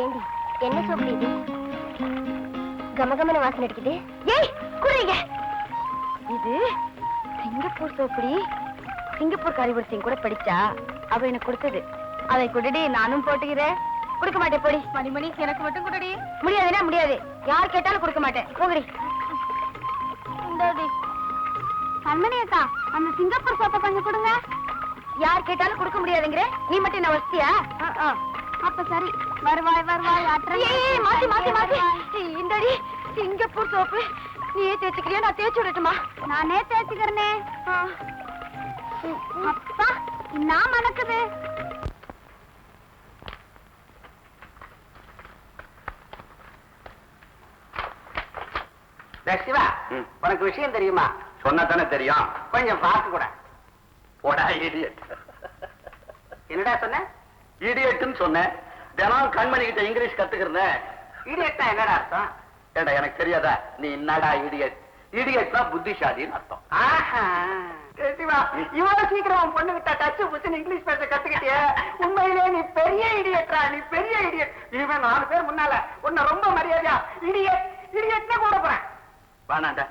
ஏண்டி, என்ன சொல்லுது? கமகமன வாசனை அடிக்குது. ஏய் குறைங்க, இது சிங்கப்பூர் சோப்படி. சிங்கப்பூர் காரிவரிசையும் கூட படிச்சா அவ எனக்கு கொடுத்தது. அதை கொடுடி, நானும் போட்டுக்கிறேன். கொடுக்க மாட்டேன் போடி. மணிமணி, எனக்கு மட்டும் கொடுடி. முடியாதுன்னா முடியாது, யார் கேட்டாலும் கொடுக்க மாட்டேன். போகடி. கண்மணி அக்கா, அந்த சிங்கப்பூர் சோப்பை கொஞ்சம் கொடுங்க. யார் கேட்டாலும் கொடுக்க முடியாதுங்கிற, நீ மட்டும் என்ன வசதியா? அப்ப சரி. வருவாய் வருவாய் மாத்தி மாத்தி மாத்தி. இந்தடி சிங்கப்பூர் சோப்பு. நீயே தேய்ச்சிக்கிறியா, நான் தேய்ச்சி விடட்டுமா? நானே தேய்ச்சிக்கிறேனே. அப்பா நான் மணக்குது. சிவா, உனக்கு விஷயம் தெரியுமா? சொன்னா தானே தெரியும். கொஞ்சம் பார்த்து கூட. போடா இடியட். என்னடா சொன்ன? இடியட்னு சொன்னேன். தினம் கண்மணி கிட்ட இங்கிலீஷ் கத்துக்கிறேன். இடியட்னா என்னடா அர்த்தம்? ஏண்டா எனக்கு தெரியாதா? நீ என்னடா இடியட்? இடியட்னா புத்திசாலின்னு அர்த்தம். ஆஹா. சிவா, இவ்வளவு சீக்கிரம் உன் பொண்ணு கிட்ட டச்சு புச்சுன்னு இங்கிலீஷ் பேச கத்துக்கிட்டிய. உண்மையிலே நீ பெரிய இடியட்ரா, நீ பெரிய இடியட். இவன் 4 பேர் முன்னால உன்னை ரொம்ப மரியாதையா இடியட் இடியட்னா கூட போறேன். வேணாண்டா,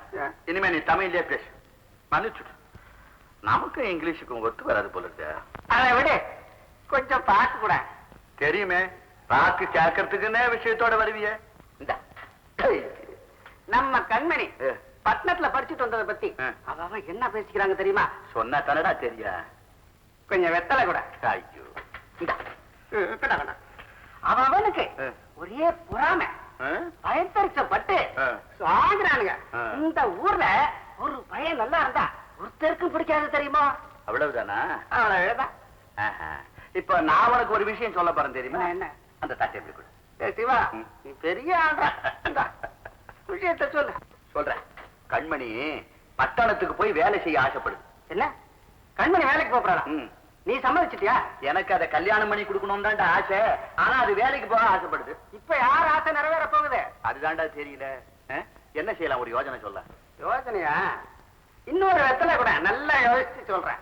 இனிமே நீ தமிழ்லயே பேசு. மன்னிச்சுடு. நமக்கு இங்கிலீஷுக்கும் ஒத்து வராது போல இருக்கு. அதை விடு, கொஞ்சம் பார்த்து கூட. தெரியுமே, பாக்கு கேட்கறதுக்குன்னே விஷயத்தோட வருவிய. நம்ம கண்மணி பட்டணத்துல படிச்சுட்டு வந்ததை பத்தி அவ என்ன பேசிக்கிறாங்க தெரியுமா? சொன்னா தானடா தெரியா. கொஞ்சம் வெத்தலை கூட. ஐயோ, அவனுக்கு ஒரே பொறாமை, பயத்தரிச்சப்பட்டு சாகுறானுங்க. இந்த ஊர்ல ஒரு பையன் நல்லா இருந்தா ஒருத்தருக்கும் பிடிக்காது தெரியுமா? அவ்வளவுதானா? அவ்வளவுதான். இப்ப நான் உனக்கு ஒரு விஷயம் சொல்ல போறேன் தெரியுமா? என்ன? அந்த தட்டை எப்படி கொடு. சிவா, நீ பெரிய ஆள்றா. விஷயத்த சொல்லு. சொல்றேன். கண்மணி பட்டணத்துக்கு போய் வேலை செய்ய ஆசைப்படுது. என்ன? கண்மணி வேலைக்கு போறாளா? நீ சம்மதிச்சிட்டியா? எனக்கு அதை கல்யாணம் பண்ணி கொடுக்கணும் தான்டா ஆசை. ஆனா அது வேலைக்கு போக ஆசைப்படுது. இப்ப யார் ஆசை நிறைவேற போகுது? அதுதான்டா தெரியல. என்ன செய்யலாம்? ஒரு யோசனை சொல்ல. யோசனையா? இன்னொரு வெத்தலை கூட நல்லா யோசிச்சு சொல்றேன்.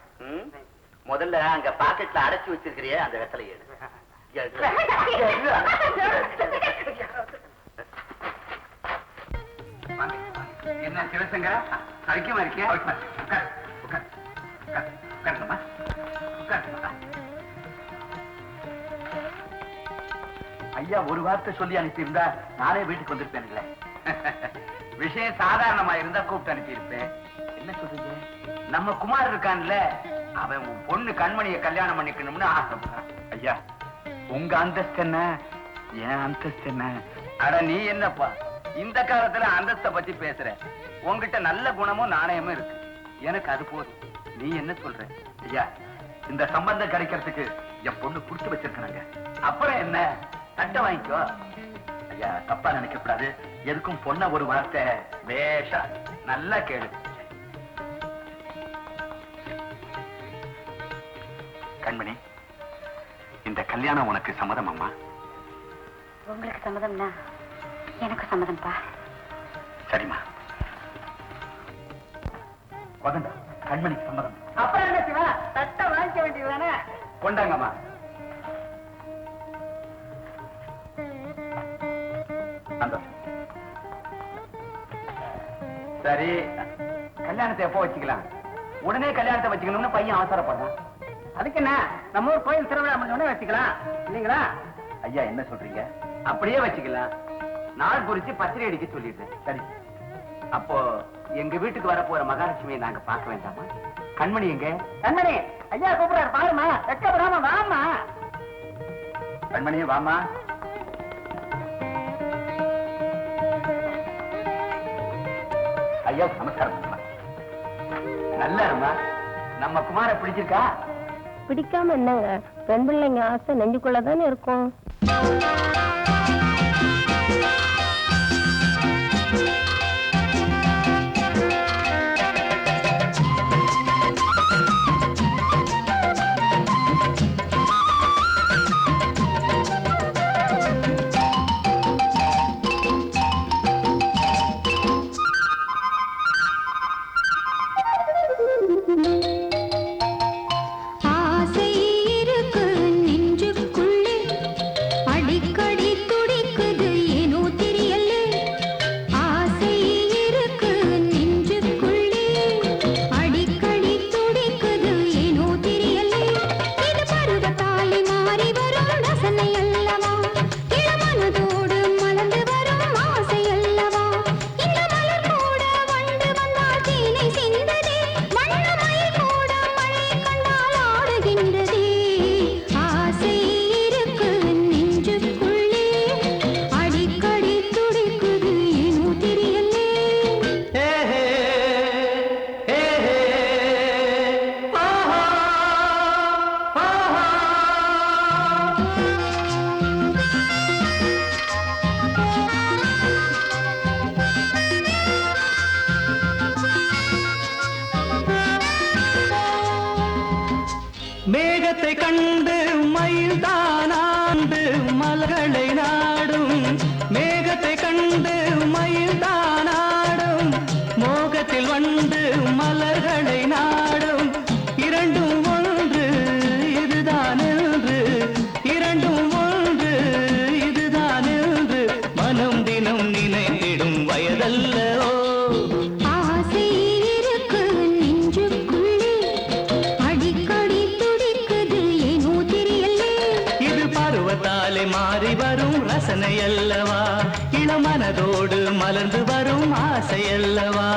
முதல்ல அங்க பாக்கெட்ல அடைச்சு வச்சிருக்கிறியே அந்த வெத்தலை எடு. என்ன சிவசங்கரா, சௌக்கியமா இருக்கியா? ஐயா ஒரு வார்த்தை சொல்லி அனுப்பியிருந்தா நானே வீட்டுக்கு வந்திருப்பேன்ல. விஷயம் சாதாரணமா இருந்தா கூப்பிட்டு அனுப்பியிருப்பேன். என்ன சொல்றீங்க? நம்ம குமார் இருக்கான்ல, அவன் உன் பொண்ணு கண்மணியை கல்யாணம் பண்ணிக்கணும்னு ஆசைப்படுறான். ஐயா, உங்க அந்தஸ்து என்ன, என் அந்தஸ்து என்ன? அட நீ என்னப்பா இந்த காலத்துல அந்தஸ்தை பத்தி பேசுற? உன்கிட்ட நல்ல குணமும் நாணயமும் இருக்கு. எனக்கு அது போதும். நீ என்ன சொல்ற? ஐயா, இந்த சம்பந்தம் கிடைக்கிறதுக்கு என் பொண்ணு குடுத்து வச்சிருக்காங்க. அப்புறம் என்ன, தட்டை வாங்கிக்கோ. ஐயா, தப்பா நினைக்கக்கூடாது. எதுக்கும் பொண்ண ஒரு வார்த்தை பேஷா நல்லா கேளு. கண்மணி, இந்த கல்யாணம் உனக்கு சம்மதம் அம்மா? உங்களுக்கு சம்மதம்னா எனக்கு சம்மதம்பா. சரிம்மா. வதண்டா, கண்மணிக்கு சம்மதம். அப்புறம் என்ன சிவா, தட்டை வாங்கிக்க வேண்டியதுதானே? கொண்டாங்கம்மா. சரி, கல்யாணத்தை எப்போ வச்சுக்கலாம்? உடனே கல்யாணத்தை வச்சுக்கணும்னு பையன் அவசரப்படுறான். அதுக்கு என்ன, நம்ம ஊர் கோயில் திருவிழா முடிஞ்ச வச்சுக்கலாம் இல்லைங்களா? ஐயா என்ன சொல்றீங்க? அப்படியே வச்சுக்கலாம். நாள் குறிச்சு பத்திரை அடிக்க சொல்லிட்டு. சரி. அப்போ எங்க வீட்டுக்கு வர போற மகாலட்சுமியை நாங்க பார்க்க வேண்டாமா? கண்மணி எங்க? கண்மணி, ஐயா கூப்பிடாரு பாருமா. வெக்கப்படாம வாமா. கண்மணி வாமா. ஐயா நமஸ்காரம். நல்லா இருமா. நம்ம குமார பிடிச்சிருக்கா? பிடிக்காம என்னங்க, பெண் பிள்ளைங்க ஆசை நெஞ்சுக்குள்ளதானே இருக்கும். ஆசை இருக்கு நெஞ்சுக்குள்ளே, அடிக்கடி மேகத்தை கண்டு மயில் தானாண்டு மலர்களை நாடும் மேகத்தை கண்டு மயில் தானாடும் மோகத்தில் வந்து மலர்களை நாடும் இரண்டும் ஒன்று இதுதான் என்று இரண்டும் ஒன்று இதுதான் என்று மனம் தினம் நினைத்திடும் வயதல்லவோ மாறி வரும் ரசனை அல்லவா இளமனதோடு மலர்ந்து வரும் ஆசை அல்லவா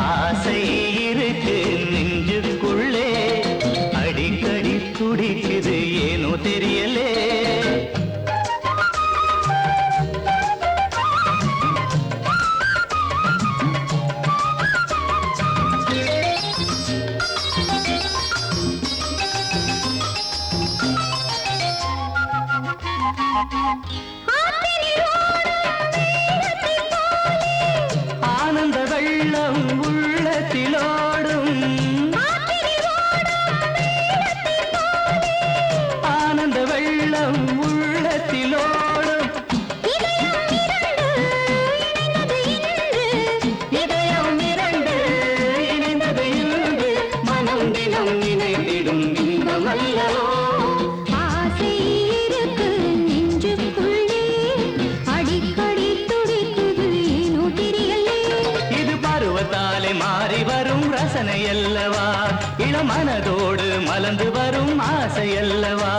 ஆசை இருக்கு நெஞ்சுக்குள்ளே அடிக்கடி துடிக்குது ஏனோ தெரியலே ஆனந்த வெள்ளம் உள்ளத்திலோடும் ஆனந்த வெள்ளம் உள்ளத்திலோடும் இதயம் இரண்டு இணைந்தது இன்று மனம் தினம் நினைத்திடும் இன்பமல்லவோ மாறி வரும் ரசனை அல்லவா இளமனதோடு மலர்ந்து வரும் ஆசை அல்லவா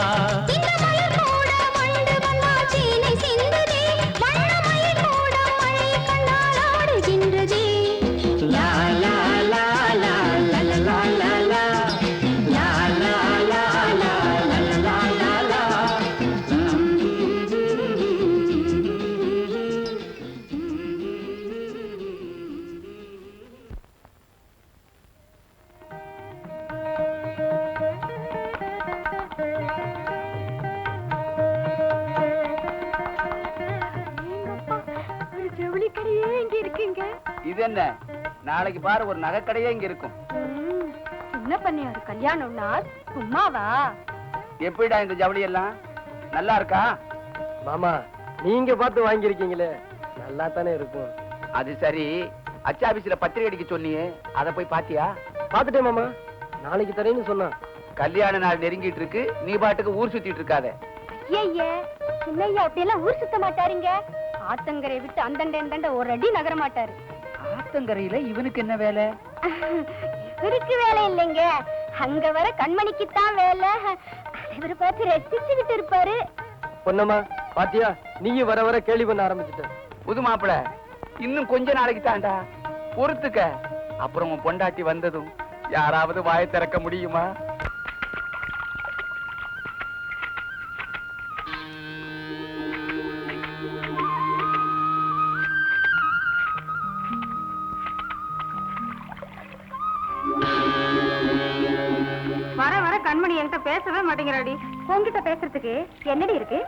இது என்ன நாளைக்கு பாரு ஒரு நகைக்கடையே இங்க இருக்கும். என்ன பண்ணி ஒரு கல்யாணம்னா சும்மாவா? எப்படிடா இந்த ஜவுளி எல்லாம் நல்லா இருக்கா? மாமா நீங்க பார்த்து வாங்கியிருக்கீங்களே நல்லா தானே இருக்கும். அது சரி, அச்சாபீஸ்ல பத்திரிகை அடிக்க சொன்னியே அதை போய் பாத்தியா? பாத்துட்டேன் மாமா, நாளைக்கு தரேன்னு சொன்னா. கல்யாண நாள் நெருங்கிட்டு இருக்கு, நீ பாட்டுக்கு ஊர் சுத்திட்டு இருக்காத. ஐயா சின்னையா அப்படியெல்லாம் ஊர் சுத்த மாட்டாருங்க. ஆத்தங்கரை விட்டு அந்தண்ட ஒரு அடி நகர மாட்டாரு. ஆத்தங்கரையில இவனுக்கு என்ன வேலை? இவருக்கு வேலை இல்லைங்க, அங்க வர கண்மணிக்குத்தான் வேலை. இவரை பார்த்து ரசிச்சுக்கிட்டு இருப்பாரு. பொன்னம்மா பாத்தியா, நீயும் வர வர கேள்வி பண்ண ஆரம்பிச்சுட்ட. புது மாப்பிள இன்னும் கொஞ்ச நாளைக்கு தாண்டா, பொறுத்துக்க. அப்புறம் உன் பொண்டாட்டி வந்ததும் யாராவது வாயை திறக்க முடியுமா? வர வர கண்மணி என்கிட்ட பேசவே மாட்டேங்கிறாடி. உங்ககிட்ட பேசுறதுக்கு என்னடி இருக்கு?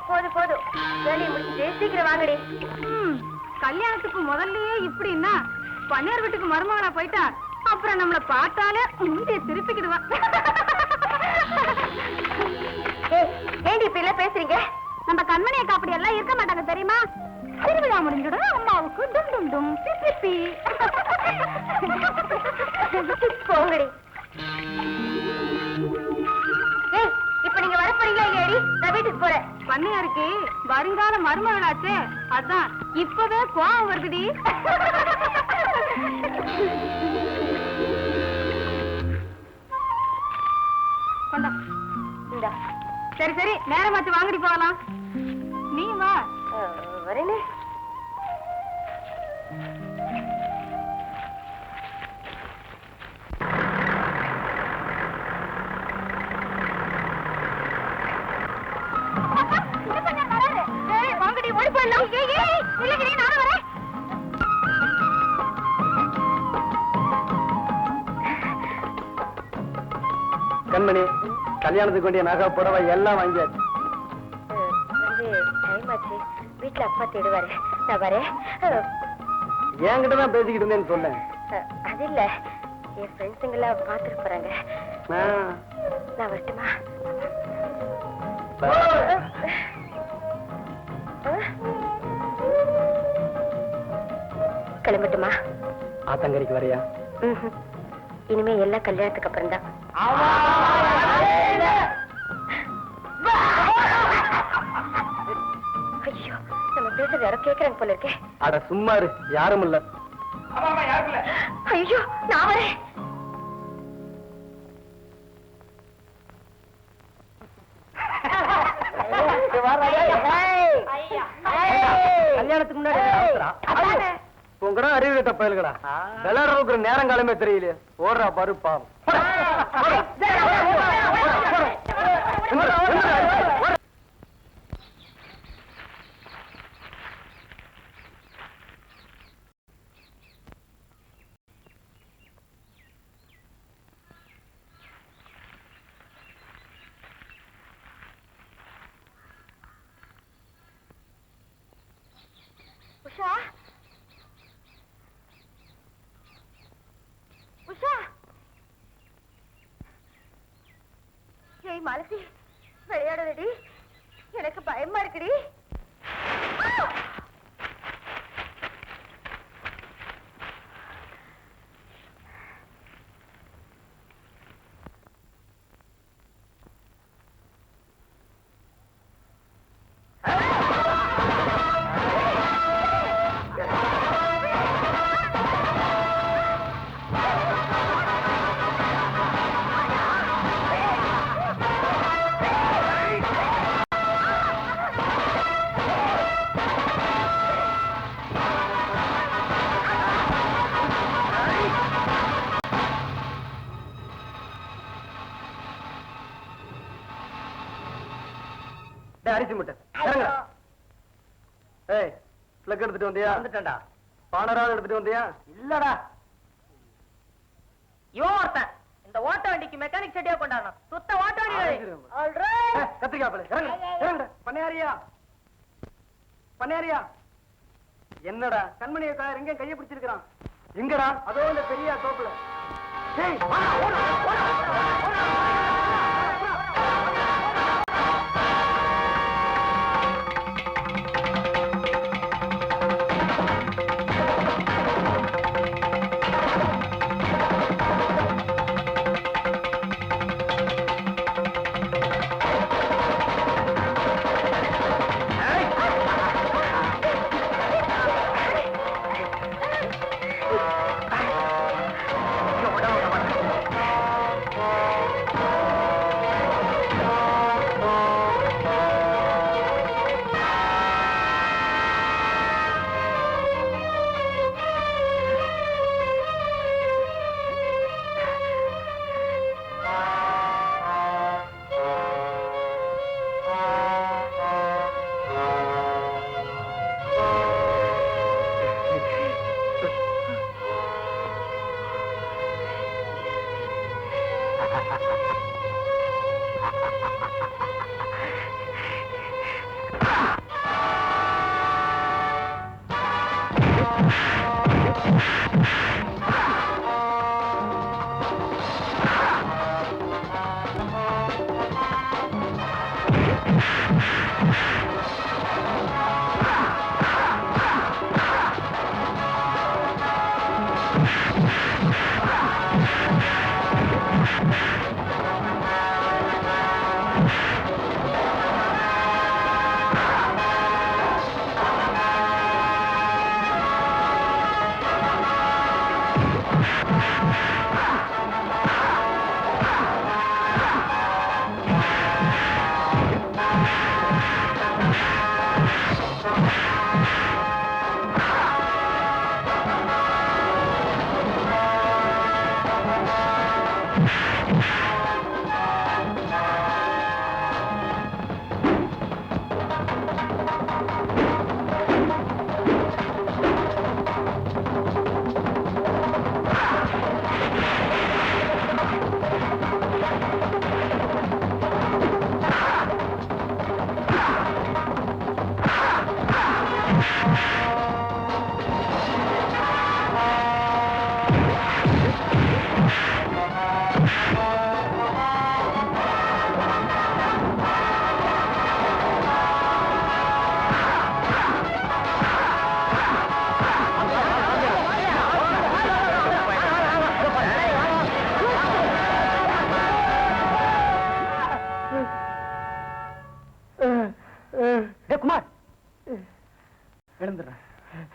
போதும் போதும், வேலையை முடிச்சுட்டு சீக்கிரம் வாங்கடி. கல்யாணத்துக்கு முதல்லயே இப்படின்னா பன்னீர் வீட்டுக்கு மருமகனா போயிட்டா அப்புறம் நம்மள பார்த்தாலே திருப்பிக்கிடுவா. ஏண்டி இப்ப எல்லாம் பேசுறீங்க? நம்ம கண்மணி அக்கா அப்படி எல்லாம் இருக்க மாட்டாங்க தெரியுமா? திருவிழா முடிஞ்சிடும், அம்மாவுக்கு டும் டும் டும் பிப்பி. போங்கடி. இப்ப நீங்க வர போறீங்களா இல்லையாடி? நான் வீட்டுக்கு போறேன். பண்ணையாருக்கு வருங்கால மருமகளாச்சே, அதான் இப்பவே கோவம் வருதுடி. கொண்டா. இந்தா. சரி சரி, நேரமாச்சு வாங்கடி போகலாம். நீ வா. வரேனே. வாங்கடி, ஓடி போயிடலாம். இல்லைங்க, நானும் வரேன். கண்மணி, கல்யாணத்துக்கு வேண்டிய நகை புடவை எல்லாம் வாங்கியாச்சு. டைம் ஆச்சு, வீட்டுல அப்பா தேடுவாரு. நான் வரேன். என்கிட்ட தான் பேசிக்கிட்டு இருந்தேன்னு சொல்லேன். அது இல்ல, என் ஃப்ரெண்ட்ஸுங்கெல்லாம் பாத்துட்டு போறாங்க. நான் வரட்டுமா? கிளம்பட்டுமா? ஆத்தங்கரைக்கு வரையா? இனிமே எல்லாம் கல்யாணத்துக்கு அப்புறம் தான். ஐயோ, நம்ம பேசுறது யாரோ கேக்குறாங்க போல இருக்கே. அட சும்மா இரு, யாரும் இல்ல. ஐயோ, நான் வரேன். கல்யாணத்துக்கு முன்னாடி உங்கடா அறிவு கட்ட பயல்கடா, விளையாடுற நேரம் காலமே தெரியலையே. ஓடுறா பாரு பாவம். உஷா, உஷா. ஏய் மாலதி, விளையாடுறடி, எனக்கு பயமா இருக்குடி. அரிசி முட்டை இறங்க. ஏய், பிளக் எடுத்துட்டு வந்தியா? வந்துட்டேன்டா. பானராவது எடுத்துட்டு வந்தியா? இல்லடா. இவன் ஒருத்தன் இந்த ஓட்ட வண்டிக்கு மெக்கானிக் செட்டியா கொண்டாடணும். சுத்த ஓட்ட வண்டி. கத்திரிக்காய் பழம் இறங்க, இறங்க. பண்ணையாரியா, பண்ணையாரியா. என்னடா கண்மணியை எங்க கையை பிடிச்சிருக்கிறான்? எங்கடா? அதோ இந்த பெரிய தோப்புல. ஏய், வாடா, ஓடு, ஓடு, ஓடு.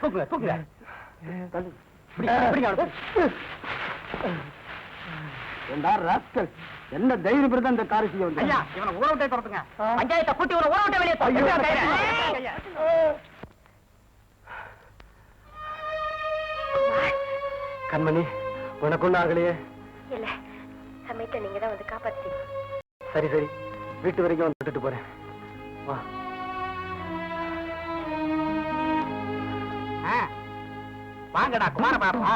தூக்குங்க தூக்குங்க என்ன தைரியம் இருந்தா இந்த காரியம் வந்து ஐயா இவனை ஊற விட்டே துரத்துங்க பஞ்சாயத்தை கூட்டி இவனை ஊற விட்டே வெளியே கண்மணி உனக்கு ஒண்ணு ஆகலையே இல்ல சமயத்தை நீங்க தான் வந்து காப்பாத்திட்டீங்க. சரி சரி வீட்டு வரைக்கும் வந்து விட்டுட்டு போறேன் வா வாங்கடா குமார பாப்பா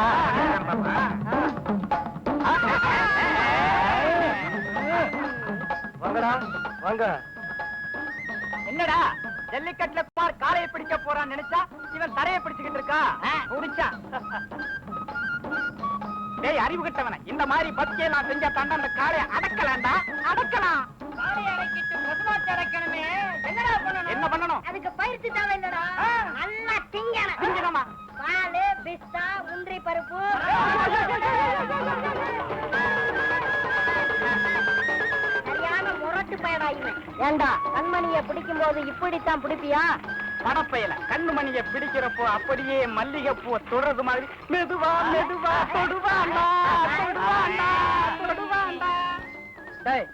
வாங்கடா வாங்க என்னடா ஜல்லிக்கட்டுல குமார் காலையை பிடிக்க போறான்னு நினைச்சா இவன் தரையை பிடிச்சுக்கிட்டு இருக்கா முடிச்சா டேய் அறிவு கிட்டவன இந்த மாதிரி பத்தியை நான் செஞ்சா தாண்டா அந்த காளையை அடக்கலாம்டா அடக்கலாம் காளையை அடக்கிட்டு பசுமாட்டு அடக்கணுமே என்னடா பண்ணணும் என்ன பண்ணணும் அதுக்கு பயிற்சி தேவை இல்லடா. நல்லா திங்கணும். திங்கணுமா பாலு பிஸ்தா முந்திரி பருப்பு சரியான முரட்டு பயடாயுமே. ஏண்டா கண்மணிய பிடிக்கும் போது இப்படித்தான் பிடிப்பியா? படப்பையில கண்ணுமணிய பிடிக்கிறப்போ அப்படியே மல்லிகைப்பூ தொடர்றது மாதிரி மெதுவா மெதுவா தொடுவாண்டா தொடுவாண்டா தொடுவாண்டா. டேய்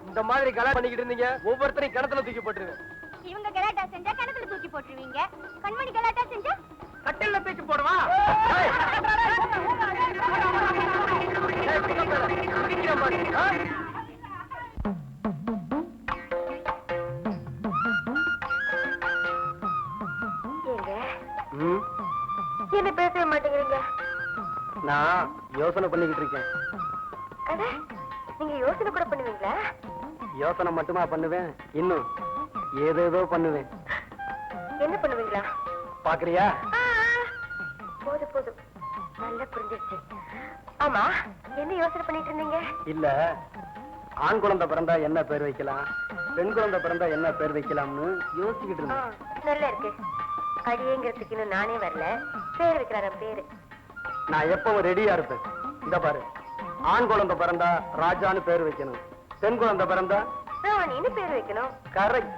இந்த மாதிரி கலாட்டம் பண்ணிக்கிட்டு இருந்தீங்க ஒவ்வொருத்தரையும் கிணத்துல தூக்கி போட்டுருவேன் இவங்க கலாட்டா செஞ்சா கிணத்துல தூக்கி போட்டுருவீங்க. கண்மணி கலாட்டா செஞ்சா கட்டில தூக்கி போடுவா என்ன பேசவே மாட்டேங்கிறீங்க? நான் யோசனை பண்ணிக்கிட்டு இருக்கேன் அட நீங்க யோசனை கூட பண்ணுவீங்களா? யோசனை மட்டுமா பண்ணுவேன் இன்னும் ஏதேதோ பண்ணுவேன் என்ன பண்ணுவீங்களா? பாக்குறியா போதும் போதும் நல்லா புரிஞ்சிருச்சு. ஆமா என்ன யோசனை பண்ணிட்டு இருந்தீங்க? இல்ல ஆண் குழந்தை பிறந்தா என்ன பேர் வைக்கலாம் பெண் குழந்தை பிறந்தா என்ன பேர் வைக்கலாம்னு யோசிச்சுக்கிட்டு இருந்தேன் நல்லா இருக்கு. அடியேங்கிறதுக்கு இன்னும் நானே வரல. பேர் வைக்கிறாராம் பேரு. நான் எப்பவும் ரெடியா இருப்பேன். இந்த பாரு ஆண் குழந்தை பிறந்தா ராஜான்னு பேர் வைக்கணும் பெண் குழந்தை பிறந்தா ராணின்னு பேர் வைக்கணும். கரெக்ட்.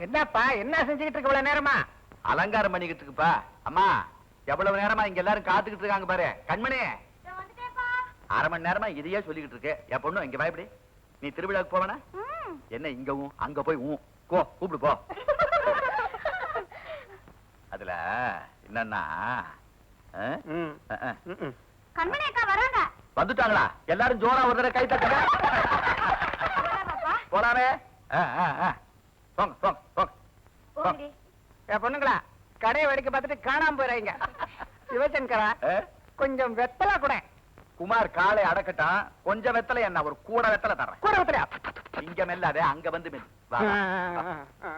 என்னப்பா என்ன செஞ்சுக்கிட்டு இருக்க இவ்வளவு நேரமா? அலங்காரம் பண்ணிக்கிட்டு இருக்குப்பா. அம்மா எவ்வளவு நேரமா இங்க எல்லாரும் காத்துக்கிட்டு இருக்காங்க பாரு. கண்மணி அரை மணி நேரமா இதையே சொல்லிக்கிட்டு இருக்கு. என் பொண்ணு இங்க பயப்படி. நீ திருவிழாவுக்கு போவனா? என்ன இங்கவும் அங்க போய் கூப்பிடு போ. அதுல என்னன்னா கண்மணி அக்கா வராங்க. வந்துட்டாங்களா? எல்லாரும் ஜோரா ஒரு தடவை கை தட்டுங்க. போலாமே. போங்க போங்க போங்க. என் பொண்ணுங்களா கடையை வெடிக்க பார்த்துட்டு காணாம போயிடுறீங்க. சிவசங்கரா கொஞ்சம் வெத்தலை கூட. குமார் காலை அடக்கட்டான். கொஞ்சம் வெத்தலை என்ன ஒரு கூட வெத்தலை தர்றேன். கூட வெத்தலையா? இங்க மெல்லாதே அங்க வந்து மெல். வா, வா.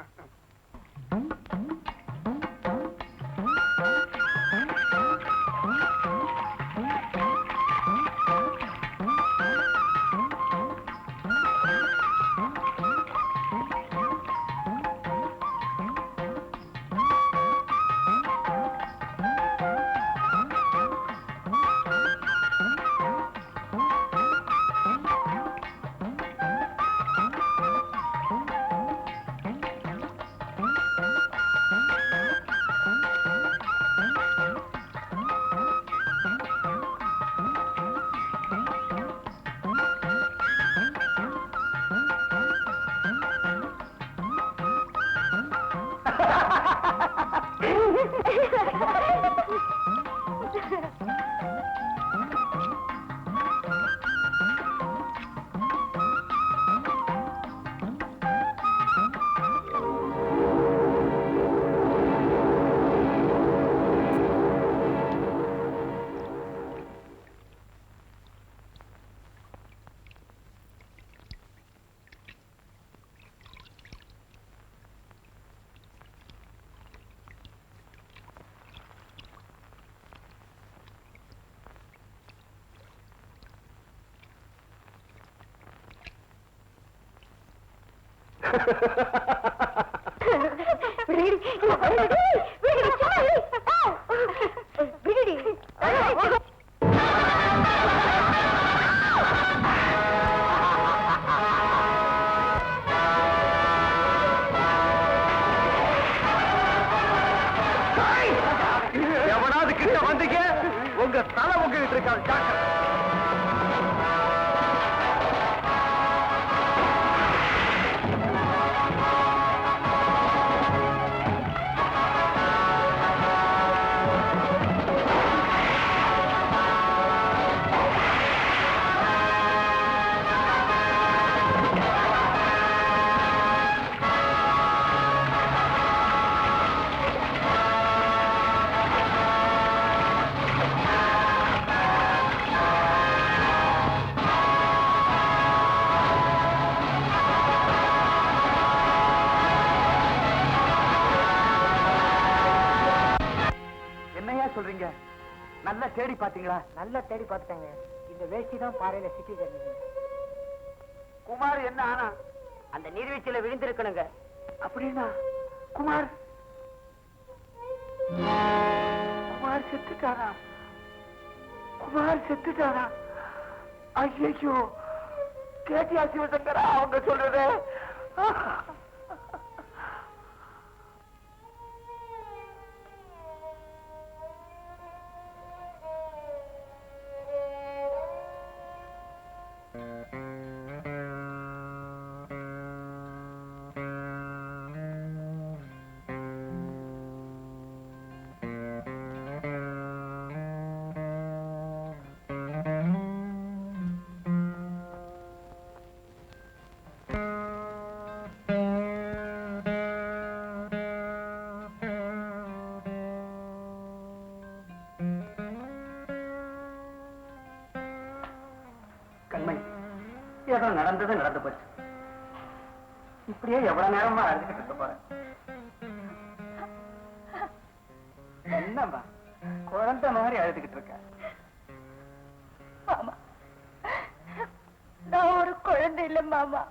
எவனாவது கிட்ட வந்தீங்க உங்க தலை உங்ககிட்ட இருக்காது ஜாக்கிரதை. சொல்றீங்க? நல்லா தேடி பாத்தீங்களா? நல்லா தேடி பார்த்துட்டாங்க. இந்த வேஷ்டி தான் பாறையில சிக்கி கிடந்தது. குமார் என்ன ஆனா? அந்த நீர்வீழ்ச்சியில விழுந்திருக்கணுங்க. அப்படின்னா குமார் குமார் செத்துட்டாரா? குமார் செத்துட்டாரா? ஐயோ, கேட்டியா சிவசங்கரா அவங்க சொல்றது? ஏதோ நடந்தது நடந்து போச்சு. இப்படியே எவ்வளவு நேரமா அழுதுகிட்டு இருக்க போறேன். என்னம்மா குழந்தை மாதிரி அழுதுகிட்டு இருக்க? மாமா, நான் ஒரு குழந்தை இல்ல மாமா,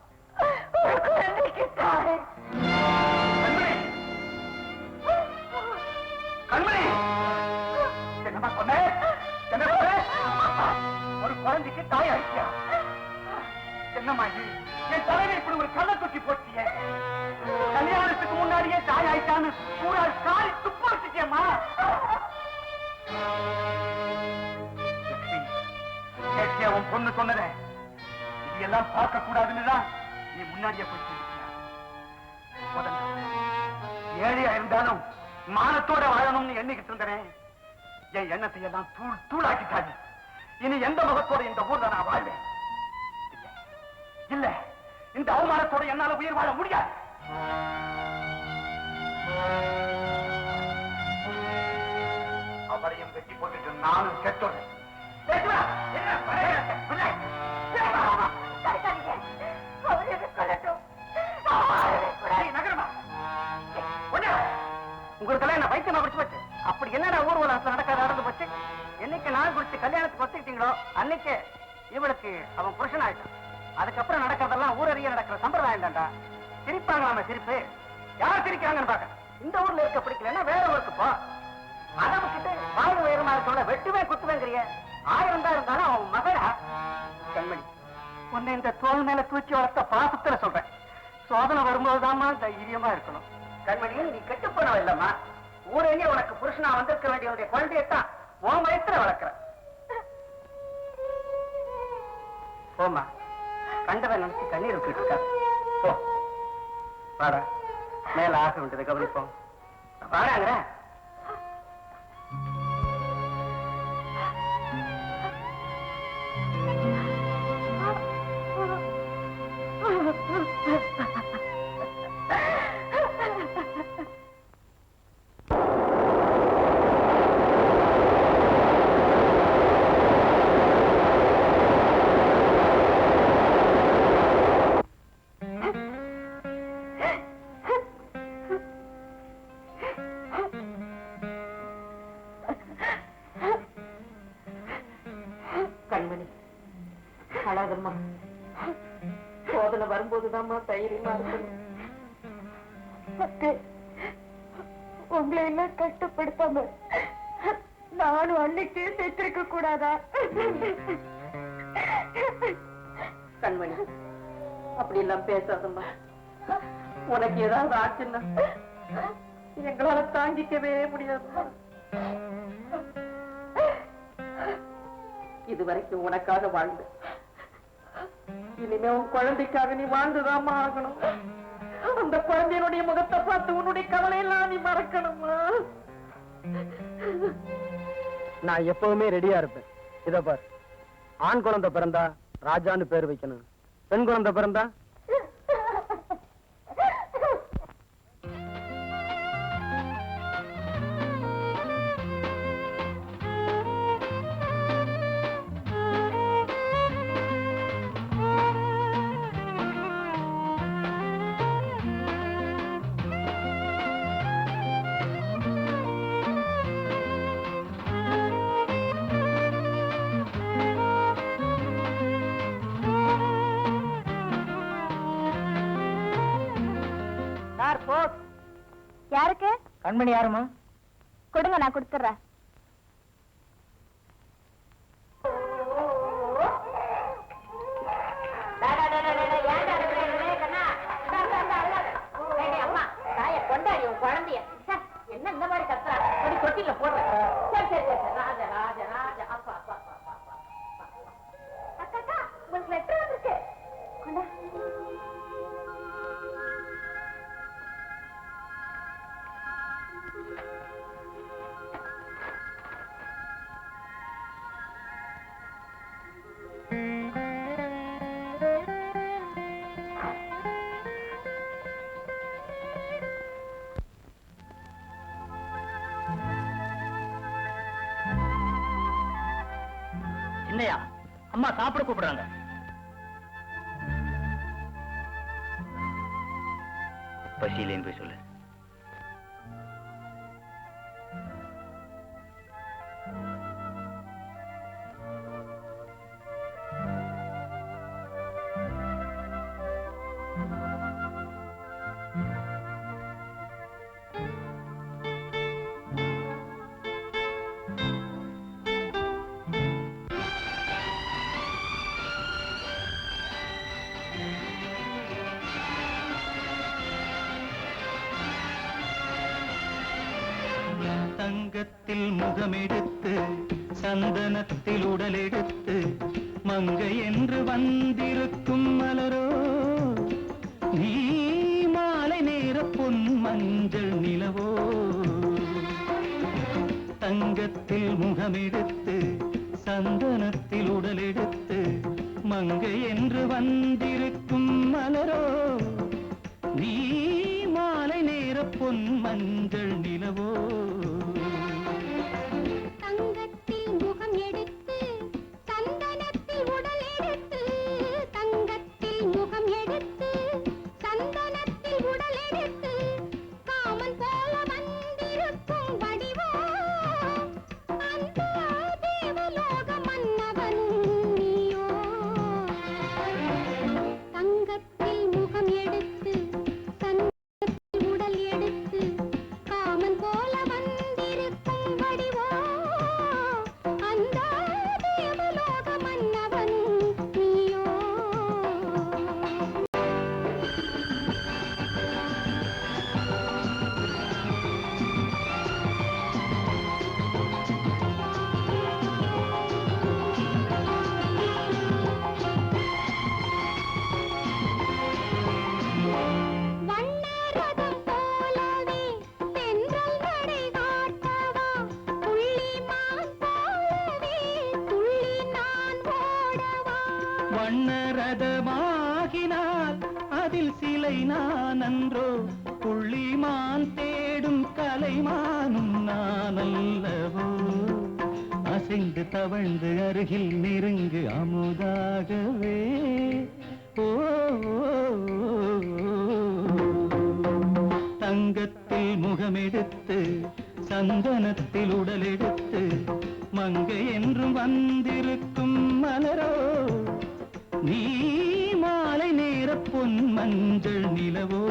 ஒரு குழந்தைக்கு தாய். கண்மணி, என்னம்மா சொன்ன? என்ன ஒரு குழந்தைக்கு தாய் அடிச்சியா? என்னம்மா இது? என் தலைவர் இப்படி ஒரு கள்ள தூக்கி போட்டிய. கல்யாணத்துக்கு முன்னாடியே தாய் ஆயிட்டான்னு பூரா காலி துப்பு வச்சுட்டியம்மா. கேட்டியா உன் பொண்ணு சொன்னத? இதெல்லாம் பார்க்க கூடாதுன்னுதான் நீ முன்னாடியே போய் ஏழையா இருந்தாலும் மானத்தோட வாழணும்னு எண்ணிக்கிட்டு இருந்தேன். என் எண்ணத்தை எல்லாம் தூளாக்கிட்டாங்க. இனி எந்த முகத்தோட இந்த ஊர்ல நான் வாழ்வேன்? இல்ல, இந்த அவமானத்தோட என்னால உயிர் வாழ முடியாது. அவரையும் வெட்டி போட்டுட்டு நானும் கெட்டோம். உங்களுக்கு என்ன பைத்தியமா பிடிச்சு போச்சு? அப்படி என்னடா ஊர்வலத்துல நடந்து போச்சு? என்னைக்கு நாள் குடிச்சு கல்யாணத்துக்கு ஒத்துக்கிட்டீங்களோ அன்னைக்கு இவளுக்கு அவன் புருஷன் ஆயிட்டான். அதுக்கப்புறம் நடக்கிறதெல்லாம் ஊரறிய நடக்கிற சம்பிரதாயம் தான்டா. சிரிப்பாங்களாம சிரிப்பு? யார் சிரிக்கிறாங்கன்னு பாக்க. இந்த ஊர்ல இருக்க பிடிக்கலன்னா வேற ஊருக்கு போ. அதை விட்டுட்டு வாழ்வு உயரமா சொல்ல வெட்டுவேன் குத்துவேங்கிறிய. 1000 தான் இருந்தாலும் அவன் மகடா. கண்மணி, உன்னை இந்த தோல் மேல தூக்கி வளர்த்த பாசத்துல சொல்றேன். சோதனை வரும்போதுதாம்மா தைரியமா இருக்கணும். கண்மணி, நீ கெட்டு போனவ இல்லம்மா. ஊரறிய உனக்கு புருஷனா வந்திருக்க வேண்டிய குழந்தையத்தான் உன் வயசுல வளர்க்கிற. போமா, கண்டவன் நினைச்சு கண்ணீர் விட்டு இருக்காரு. போ வாடா, மேல ஆக வேண்டியதை கவனிப்போம். வாடாங்கிற. கண்மணி, அழாதம்மா. சோதனை வரும்போதுதாம்மா தைரியமா இருக்கணும். உங்களை எல்லாம் கஷ்டப்படுத்தாம நானும் அன்னைக்கே சேர்த்திருக்க கூடாதா? கண்மணி, அப்படி எல்லாம் பேசாதம்மா. உனக்கு ஏதாவது ஆச்சுன்னா எங்களால தாங்கிக்கவே முடியாது. இதுவரைக்கும் உனக்காக வாழ்ந்து, இனிமே உன் குழந்தைக்காக நீ வாழ்ந்துதாம்மா ஆகணும். அந்த குழந்தையினுடைய முகத்தை பார்த்து உன்னுடைய கவலையெல்லாம் நீ மறக்கணுமா? நான் எப்பவுமே ரெடியா இருப்பேன். இத பார், ஆண் குழந்தை பிறந்தா ராஜான்னு பேர் வைக்கணும், பெண் குழந்தை பிறந்தா யாருக்கு? கண்மணி யாருமா? கொடுங்க, நான் கொடுத்துறேன். கொண்டாடி உன் குழந்தைய என்ன இந்த மாதிரி கத்துறா? தொட்டில போடுற. சரி சரி சரி, ராஜா ராஜா ராஜா. அப்பா அப்பா அப்பா அப்பா. அக்கா, உங்களுக்கு லெட்டர் வந்திருக்கு. கொண்டா. என்னையா அம்மா சாப்பிட கூப்பிடுறாங்க. பசியிலேன்னு போய் சொல்லு. தங்கத்தில் முகமெடுத்து சந்தனத்தில் உடலெடுத்து மங்கை என்று வந்திருக்கும் மலரோ, நீ மாலை நேர பொன் மஞ்சள் நிலவோ. தங்கத்தில் முகமெடுத்து சந்தனத்தில் உடலெடுத்து மங்கை என்று வந்திருக்கும் மலரோ, நீ மாலை நேர பொன் மஞ்சள் நிலவோ. தங்கத்தில் முகம் எடுத்து சந்தனத்தில் உடல் எடுத்து, தங்கத்தில் முகம் எடுத்து சந்தனத்தில் உடல் எடுத்து, காமன் போல வந்திருக்கும் வடிவோ, அந்த தேவலோக மன்னவன் நீயோ. தங்கத்தில் முகம் எடுத்து சந்தனத்தில் உடல் எடுத்து, காமன் போல வந்திருக்கும் வடிவோ, அந்த தேவலோக மன்னவன் நீயோ. வண்ணரதம் போலவே தென்றல் நடை காட்டவா, புள்ளிமான் போலவே துள்ளி நான் ஓடவா. வண்ணரதமாகினால் அதில் சிலை நான் அன்றோ, புள்ளிமான் தேடும் கலைமானும் நான் அல்லவோ. அசைந்து தவழ்ந்து அருகில் நெருங்கு அமுதாகவே. ஓ, தங்கத்தில் முகமெடுத்து சந்தனத்தில் உடலெடுத்து மங்கை என்றும் வந்திருக்கும் மலரோ, நீ மாலை நேர பொன் மஞ்சள் நிலவோ.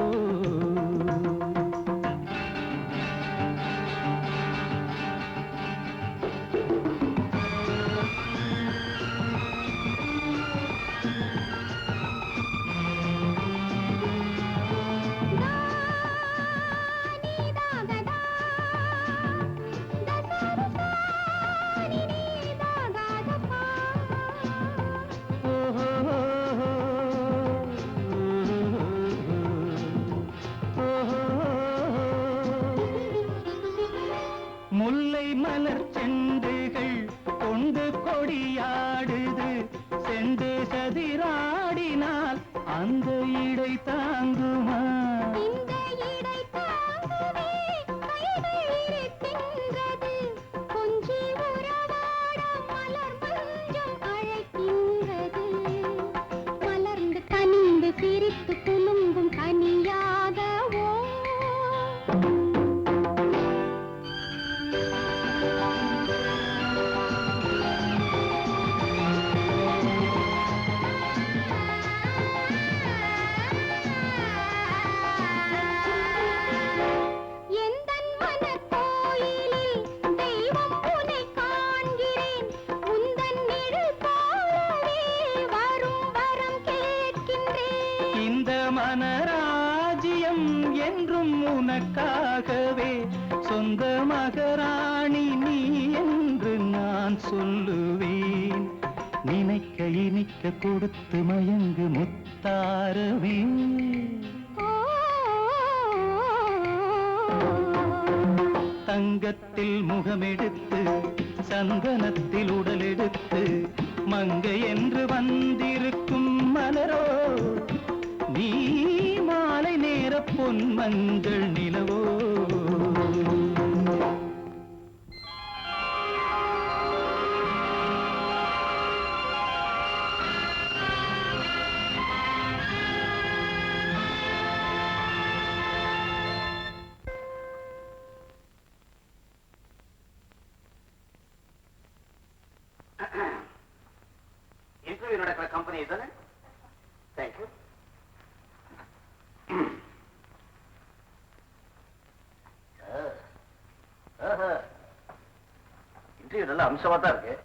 கொடியாடுது செண்டு சதிராடினால் அந்த இடை தாங்குமா? இந்த இடை தாங்குமே கைகள் இருக்கின்றது, கொஞ்சி உறவாட மலர் மஞ்சம் அழைக்கின்றது, மலர்ந்து கனிந்து சிரித்து குலுங்கும் கனியாகவோ. எந்தன் மனக்கோயிலில் தெய்வம் உன்னை காண்கிறேன், உந்தன் நிழல் போலவே வரும் வரம் கேட்கின்றேன். இந்த மனராஜ்யம் என்றும் உனக்காகவே, சொந்த மகராணி நீ என்று நான் சொல்லுவேன். நினைக்க இனிக்க கொடுத்து மயங்கு முத்தாரவே. தங்கத்தில் முகமெடுத்து சந்தனத்தில் உடலெடுத்து மங்கை என்று வந்திருக்கும் மலரோ, நீ மாலை நேர பொன் மஞ்சள் நிலவோ. இன்டர்வியூ நடக்கிற கம்பெனி தானே? தேங்க்யூ. இன்டர்வியூ நல்ல அம்சமா தான் இருக்கு.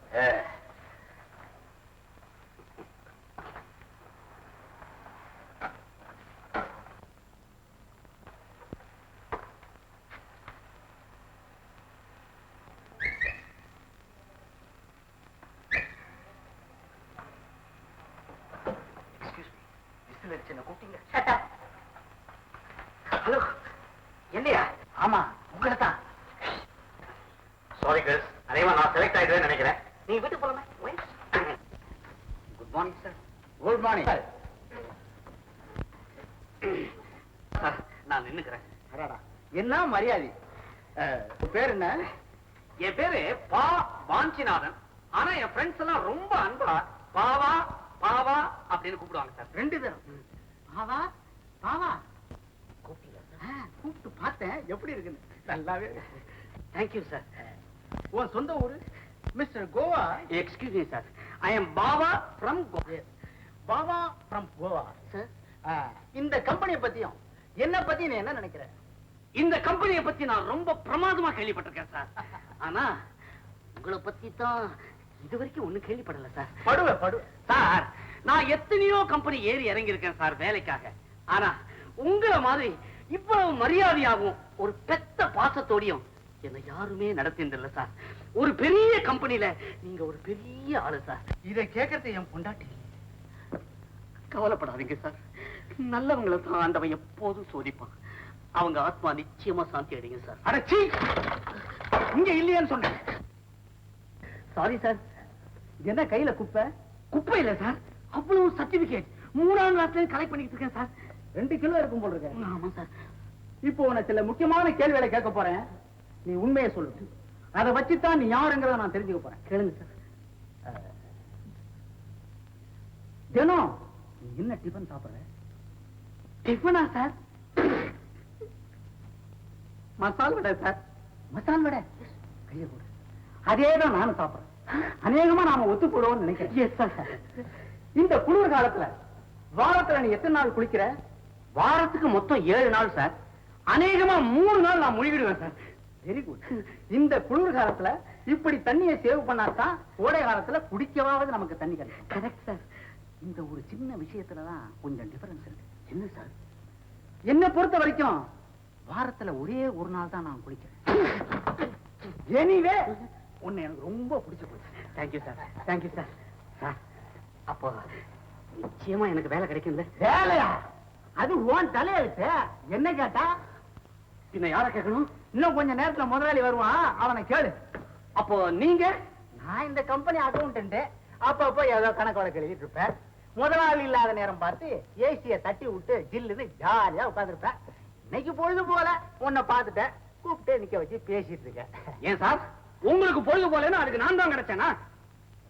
ஹலோ, என்னையா? ஆமா, உங்களை தான். சாரி கேர்ள்ஸ், அதேவா நான் செலக்ட் ஆயிடுவேன்னு நினைக்கிறேன். நீ வீட்டுக்கு போலாமே. Good morning sir. Good morning sir. நான் நின்னுக்கிறேன். என்ன மரியாதை? உன் பேர் என்ன? என் பேரு பா வாஞ்சிநாதன். ஆனா என் ஃப்ரெண்ட்ஸ் எல்லாம் ரொம்ப அன்பா பாவா பாவா அப்படின்னு கூப்பிடுவாங்க சார். 2 பேரும் பாவா பாவா கூப்பிட்டு பார்த்தேன். எப்படி இருக்குன்னு? நல்லாவே. Thank you sir. உன் சொந்த ஊரு? Mister Goa. Excuse me sir, I am Bava from Goa. Bava from Goa sir. இந்த கம்பெனியை பத்தியும் என்ன பத்தி நீ என்ன நினைக்கிற? இந்த கம்பெனியை பத்தி நான் ரொம்ப பிரமாதமா கேள்விப்பட்டிருக்கேன் சார். ஆனா உங்களை பத்தி தான் இது வரைக்கும் ஒண்ணு கேள்விப்படல சார். படுவ சார், நான் எத்தனையோ கம்பெனி ஏறி இறங்கி இருக்கேன் சார் வேலைக்காக. ஆனா உங்களை மாதிரி இவ்வளவு மரியாதையாகவும் ஒரு பெத்த பாசத்தோடையும் என்ன யாருமே நடத்தின்றல சார். ஒரு பெரிய கம்பெனில நீங்க ஒரு பெரிய ஆளு சார். இதை கேட்கறது என் பொண்டாட்டி. கவலைப்படாதீங்க சார், நல்லவங்களை தான் ஆண்டவன் எப்போதும் சோதிப்பான். அவங்க ஆத்மா நிச்சயமா சாந்தி அடைங்க சார். அடச்சி, இங்க இல்லையான்னு சொன்னேன். Sorry sir. என்ன கையில குப்பை? குப்பை இல்ல சார், அவ்வளவு சர்டிபிகேட் 3ஆம் கிளாஸ்ல கலெக்ட் பண்ணிட்டு இருக்கேன் சார். 2 கிலோ இருக்கும் போல இருக்கு. ஆமா சார். இப்போ உனக்கு சில முக்கியமான கேள்விகளை கேட்க போறேன். நீ உண்மையை சொல்லு. அதை வச்சுதான் நீ யாருங்கிறத நான் தெரிஞ்சுக்க போறேன். கேளுங்க சார். தினம் நீ என்ன டிஃபன் சாப்பிடுற? டிஃபனா சார்? மசால் வடை சார். மசால் வடை? கைய போடு. அதேதான் நானும் சாப்பிடுறேன். அநேகமா நாம ஒத்து போடுவோம்னு நினைக்கிறேன். இந்த குளிர் காலத்துல வாரத்துல நீ எத்தனை நாள் குளிக்கிற? வாரத்துக்கு மொத்தம் 7 நாள் சார். அநேகமா 3 நாள் நான் முழுகிடுவேன் சார். Very good. இந்த குளிர் காலத்துல இப்படி தண்ணியை சேவ் பண்ணாதான் கோடை காலத்துல குடிக்கவாவது நமக்கு தண்ணி கிடைக்கும். Correct sir. இந்த ஒரு சின்ன விஷயத்துலதான் கொஞ்சம் டிஃபரன்ஸ் இருக்கு. என்ன சார்? என்ன பொறுத்த வரைக்கும் வாரத்துல ஒரே ஒரு நாள் தான் நான் குளிக்கிறேன். எனிவே உன்னை எனக்கு ரொம்ப பிடிச்சு போச்சு. Thank you sir. Thank you sir. Sir, அப்போ நிச்சயமா எனக்கு வேலை கிடைக்கும்ல? வேலையா? அது உன் தலையெழுத்து. என்ன கேட்டா பின்ன யார கேட்கணும்? இன்னும் கொஞ்ச நேரத்துல முதலாளி வருவான், அவனை கேளு. அப்போ நீங்க? நான் இந்த கம்பெனி அக்கௌண்டன்ட். அப்பப்போ ஏதோ கணக்கு வழக்கு எழுதிட்டு இருப்பேன். முதலாளி இல்லாத நேரம் பார்த்து ஏசிய தட்டி விட்டு ஜில்லுன்னு ஜாலியா உட்காந்துருப்பேன். இன்னைக்கு பொழுது போல உன்னை பார்த்துட்டேன், கூப்பிட்டு நிக்க வச்சு பேசிட்டு இருக்கேன். ஏன் சார் உங்களுக்கு பொழுது போலன்னா அதுக்கு நான் தான் கிடைச்சேனா?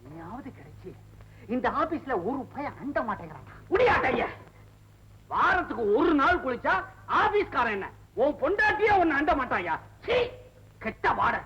நீயாவது கிடைச்சி இந்த ஆபீஸ்ல ஒரு பையன் அண்ட மாட்டேங்கிறான். முடியாட்டைய வாரத்துக்கு ஒரு நாள் குளிச்சா ஆபீஸ்காரன் என்ன உன் பொண்டாட்டியே ஒன்னு அண்ட மாட்டாயா? கெட்ட வாட.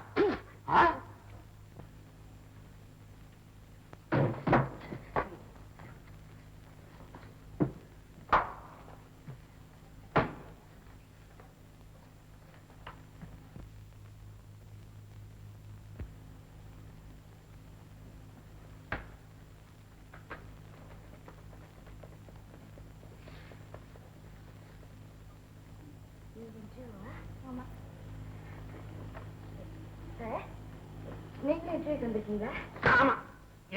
நீங்க இன்டர்வியூக்கு வந்திருக்கீங்களா? ஆமா.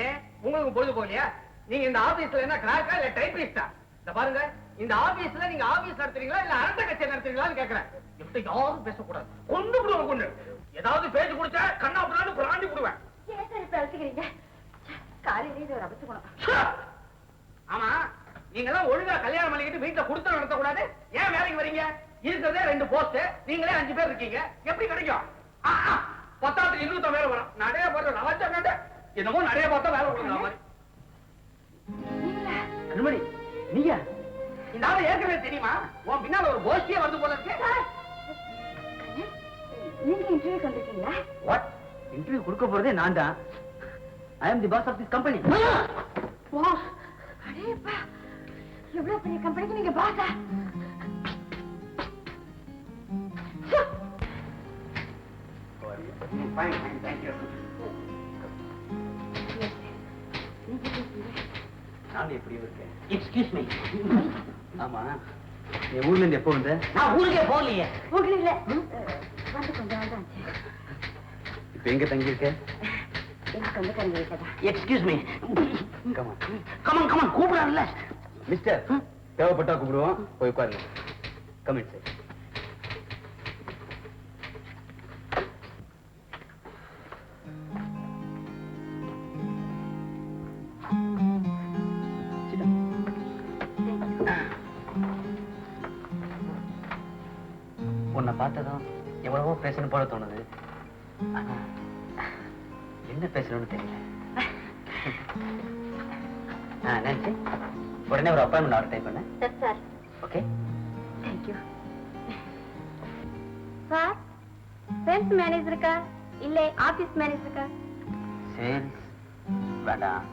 ஏன் உங்களுக்கு பொழுது போகலையா? நீங்க இந்த ஆபீஸ்ல என்ன கிளார்க்கா இல்ல டைப்பிஸ்டா? இந்த பாருங்க, இந்த ஆபீஸ்ல நீங்க ஆபீஸ் நடத்துறீங்களா இல்ல அரண்ட கட்சி நடத்துறீங்களான்னு கேக்குறேன். இப்படி யாரும் பேசக்கூடாது. கொண்டு விடுவோம் கொண்டு. ஏதாவது பேச்சு கொடுத்தா கண்ணா புறான்னு புறாண்டி விடுவேன். ஏன் சார் இப்ப அழைச்சிக்கிறீங்க? காலையிலே இது ஒரு அபத்தம். ஆமா, நீங்க எல்லாம் ஒழுங்கா கல்யாணம் பண்ணிக்கிட்டு வீட்டுல கொடுத்து நடத்த கூடாது. ஏன் வேலைக்கு வரீங்க? இருக்கிறதே 2 போஸ்ட், நீங்களே 5 பேர் இருக்கீங்க. எப்படி கிடைக்கும்? பத்தாவது இன்னும் வேலை வரும். நிறைய போட்டு என்னமோ நிறைய பார்த்தா வேலை கொடுக்குற மாதிரி. கண்மணி, நீங்க இந்த ஆளு ஏற்கனவே தெரியுமா? உன் பின்னால ஒரு கோஷ்டியே வந்து போல இருக்கு. நீங்க இன்டர்வியூக்கு வந்திருக்கீங்களா? வாட்? இன்டர்வியூ கொடுக்க போறதே நான் தான். ஐ அம் தி பாஸ் ஆஃப் திஸ் கம்பெனி. அடேப்பா, எவ்வளவு பெரிய கம்பெனிக்கு நீங்க பாஸா? நான் எப்படி இருக்கேன்? Excuse me. ஆமா, நீ ஊர்ல இருந்து எப்போ வந்த? நான் ஊருக்கே போகலையே. உங்களுக்கு இல்ல, வந்து கொஞ்சம் நாள் தான். இப்ப எங்க தங்கி இருக்க? எனக்கு சொந்தக்காரங்க வீட்டதா. Excuse me. Come on come on come on, கூப்பிடாருல்ல. மிஸ்டர், தேவைப்பட்டா கூப்பிடுவோம். போய் உட்காருங்க. Commit sir. உன்னை பார்த்ததும் எவ்வளவோ பேசணும் போல தோணுது. ஆனா என்ன பேசணும்னு தெரியல. நினைச்சு உடனே ஒரு அப்பாயின்மெண்ட் ஆர்டர் டைப் பண்ண. Yes sir. Okay, thank you sir. Sales மேனேஜருக்கா இல்ல ஆபீஸ் மேனேஜருக்கா? சேல்ஸ் வேண்டாம்,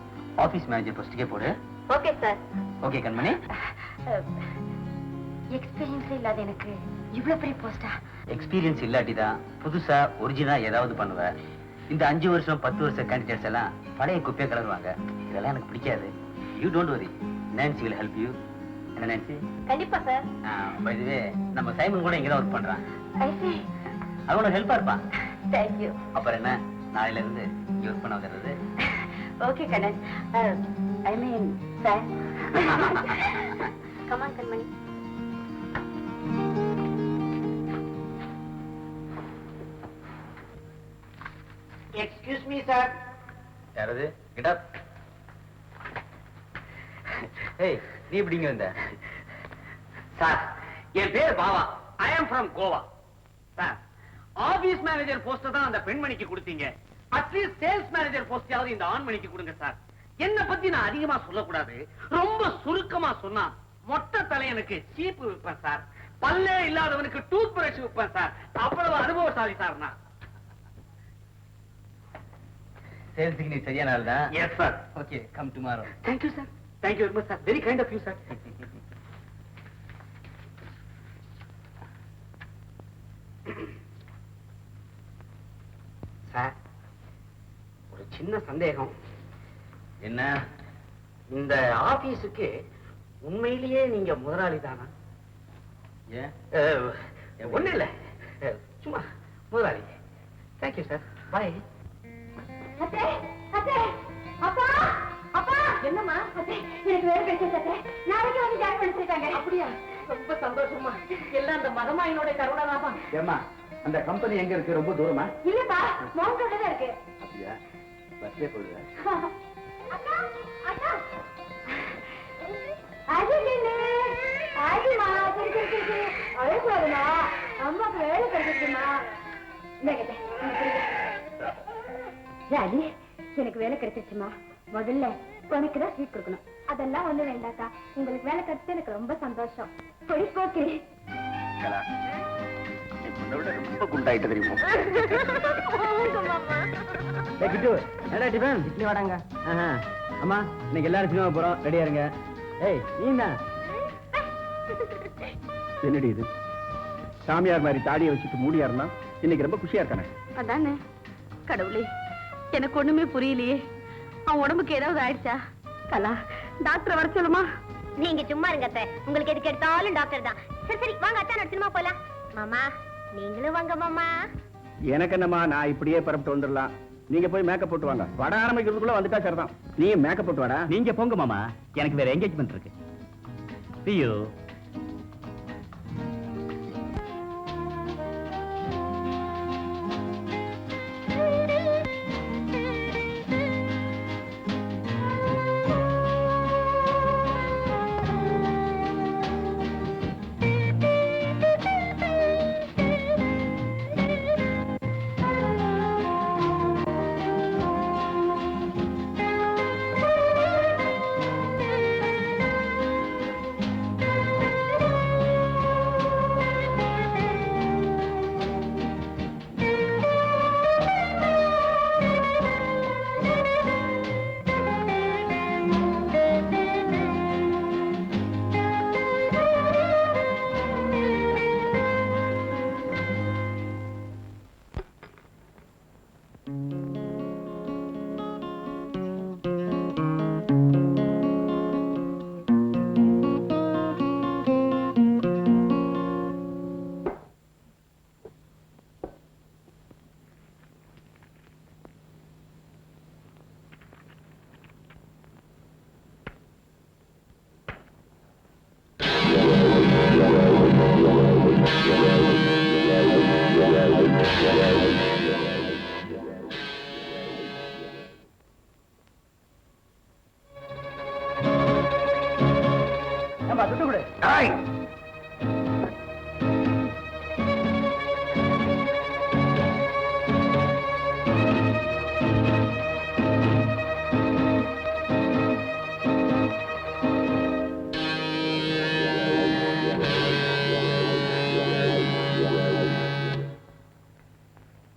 ஆபீஸ் மேனேஜர் போஸ்ட்டுக்கே போடு. Okay sir. Okay Kanmani. Experience இல்லாத எனக்கு இவ்வளவு பெரிய போஸ்டா? எக்ஸ்பீரியன்ஸ் இல்லாட்டிதான் புதுசா ஒரிஜினலா ஏதாவது பண்ணுவ. இந்த 5 வருஷம் 10 வருஷம் கேண்டிடேட்ஸ் எல்லாம் பழைய குப்பையை கலருவாங்க. இதெல்லாம் எனக்கு பிடிக்காது. You don't worry, Nancy will help you. என்ன நான்சி? கண்டிப்பா சார். பை தி வே, நம்ம சைமன் கூட இங்க தான் ஒர்க் பண்றான். ஐ சீ. அவனோட ஹெல்ப்பா இருப்பான். தேங்க்யூ. அப்புறம் என்ன, நாளையில இருந்து யூஸ் பண்ண வந்துடுறது. Okay Kannan. I mean sir. Come on Kanmani. Excuse me sir. யாரது? Get up. ஏய், நீ எப்படிங்க வந்த? சார், என் பேர் Bava. I am from Goa. Sir, office manager post தான் அந்த பெண்மணிக்கு கொடுத்தீங்க. அட்லீஸ்ட் சேல்ஸ் மேனேஜர் போஸ்டாவது இந்த ஆண்மணிக்கு கொடுங்க சார். என்ன பத்தி நான் அதிகமா சொல்லக்கூடாது. ரொம்ப சுருக்கமா சொன்னா, மொட்டை தலையனுக்கு சீப்பு விற்பேன் சார். பல்லே இல்லாதவனுக்கு டூத் பிரஷ் விற்பேன் சார். அவ்வளவு அனுபவசாலி சார் நான். சேல்ஸுக்கு நீ சரியான ஆள் தான். Yes sir. Okay, come tomorrow. Thank you sir. Thank you very much sir. Very kind of you sir. Sir, ஒரு சின்ன சந்தேகம். என்ன? இந்த ஆபீஸுக்கு உண்மையிலேயே நீங்க முதலாளி தானா? ஏன்? ஒண்ணு இல்ல, சும்மா முதலாளி. Thank you sir. பாய். அத்தே, அத்தே, அப்பா, அப்பா. என்னம்மா? அத்தே, எனக்கு வேலை கிடைச்சது அத்தே. நாளைக்கு வந்து ஜாயின் பண்ணிருக்காங்க. அப்படியா? ரொம்ப சந்தோஷமா. எல்லாம் அந்த மகமாயினோட கருணை. ஏமா, அந்த கம்பெனி எங்க இருக்கு? ரொம்ப தூரமா? இல்லப்பா, மவுண்ட் ரோட்ல தான் இருக்கு. அப்படியா? பஸ்ஸே போடுங்க. ராஜி, எனக்கு வேலை கிடைச்சிருச்சுமா. முதல்ல உனக்குதான் ஸ்வீட் கொடுக்கணும். அதெல்லாம் ஒண்ணு வேண்டாக்கா, உங்களுக்கு வேலை கிடைச்சது எனக்கு ரொம்ப சந்தோஷம். போய் போக்கு. ரொம்ப குண்டாயிட்டு தெரியுமா? இட்லி வாடாங்க. அம்மா, இன்னைக்கு எல்லாரும் சினிமா போறோம், ரெடியா இருங்க. ஏய், நீ தான் என்னடி இது? சாமியார் மாதிரி தாடியை வச்சுட்டு மூடியா இருந்தா இன்னைக்கு ரொம்ப குஷியா இருக்கானே. அதானே. கடவுளே, எனக்கு ஒண்ணுமே புரியலையே. அவன் உடம்புக்கு ஏதாவது ஆயிடுச்சா? கலா, டாக்டர் வர சொல்லுமா? நீங்க சும்மா இருங்க அத்தை. உங்களுக்கு எதுக்கு எடுத்தாலும் டாக்டர் தான். சரி சரி, வாங்க அத்தா, சினிமா போலாம். மாமா, நீங்களும் வாங்க மாமா. எனக்கு என்னம்மா, நான் இப்படியே பரப்பிட்டு வந்துடலாம். நீங்க போய் மேக்கப் போட்டு வாங்க. வட ஆரம்பிக்கிறதுக்குள்ள வந்துட்டா சரிதான். நீ மேக்கப் போட்டு வாடா. நீங்க போங்க மாமா, எனக்கு வேற என்கேஜ்மெண்ட் இருக்கு. See you.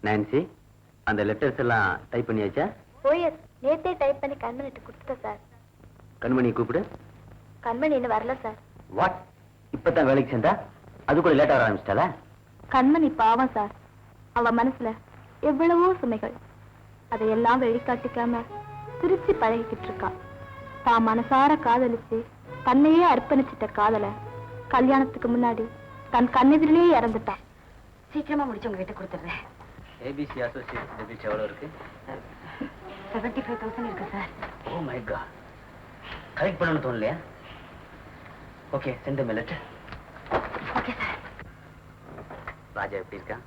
நான்சி, அந்த லெட்டர்ஸ் எல்லாம் டைப் பண்ணியாச்சா? ஓஎஸ், நேத்தே டைப் பண்ணி கண்மணிட்டு கொடுத்துட்டேன் சார். கண்மணி கூப்பிடு. கண்மணி இன்னும் வரல சார். வாட்? இப்பதான் வேலைக்கு சேர்ந்தா அதுக்குள்ள லேட் ஆக ஆரம்பிச்சிட்டாளா? கண்மணி பாவம் சார். அவ மனசுல எவ்வளவோ சுமைகள், அதையெல்லாம் வெளிக்காட்டிக்காம திருச்சி பழகிக்கிட்டு இருக்கா. தான் மனசார காதலிச்சு தன்னையே அர்ப்பணிச்சிட்ட காதல கல்யாணத்துக்கு முன்னாடி தன் கண்ணெதிரிலேயே இறந்துட்டான். சீக்கிரமா முடிச்சு உங்க கிட்ட கொடுத்துடுறேன். ஏபிசி அசோசியேட் டெபிட் எவ்வளவு இருக்கு? 75,000 இருக்கு sir. Oh my God, correct பண்ணணும்னு தோணலையா? Okay, send the letter. Okay sir. Raja எப்படி இருக்கா?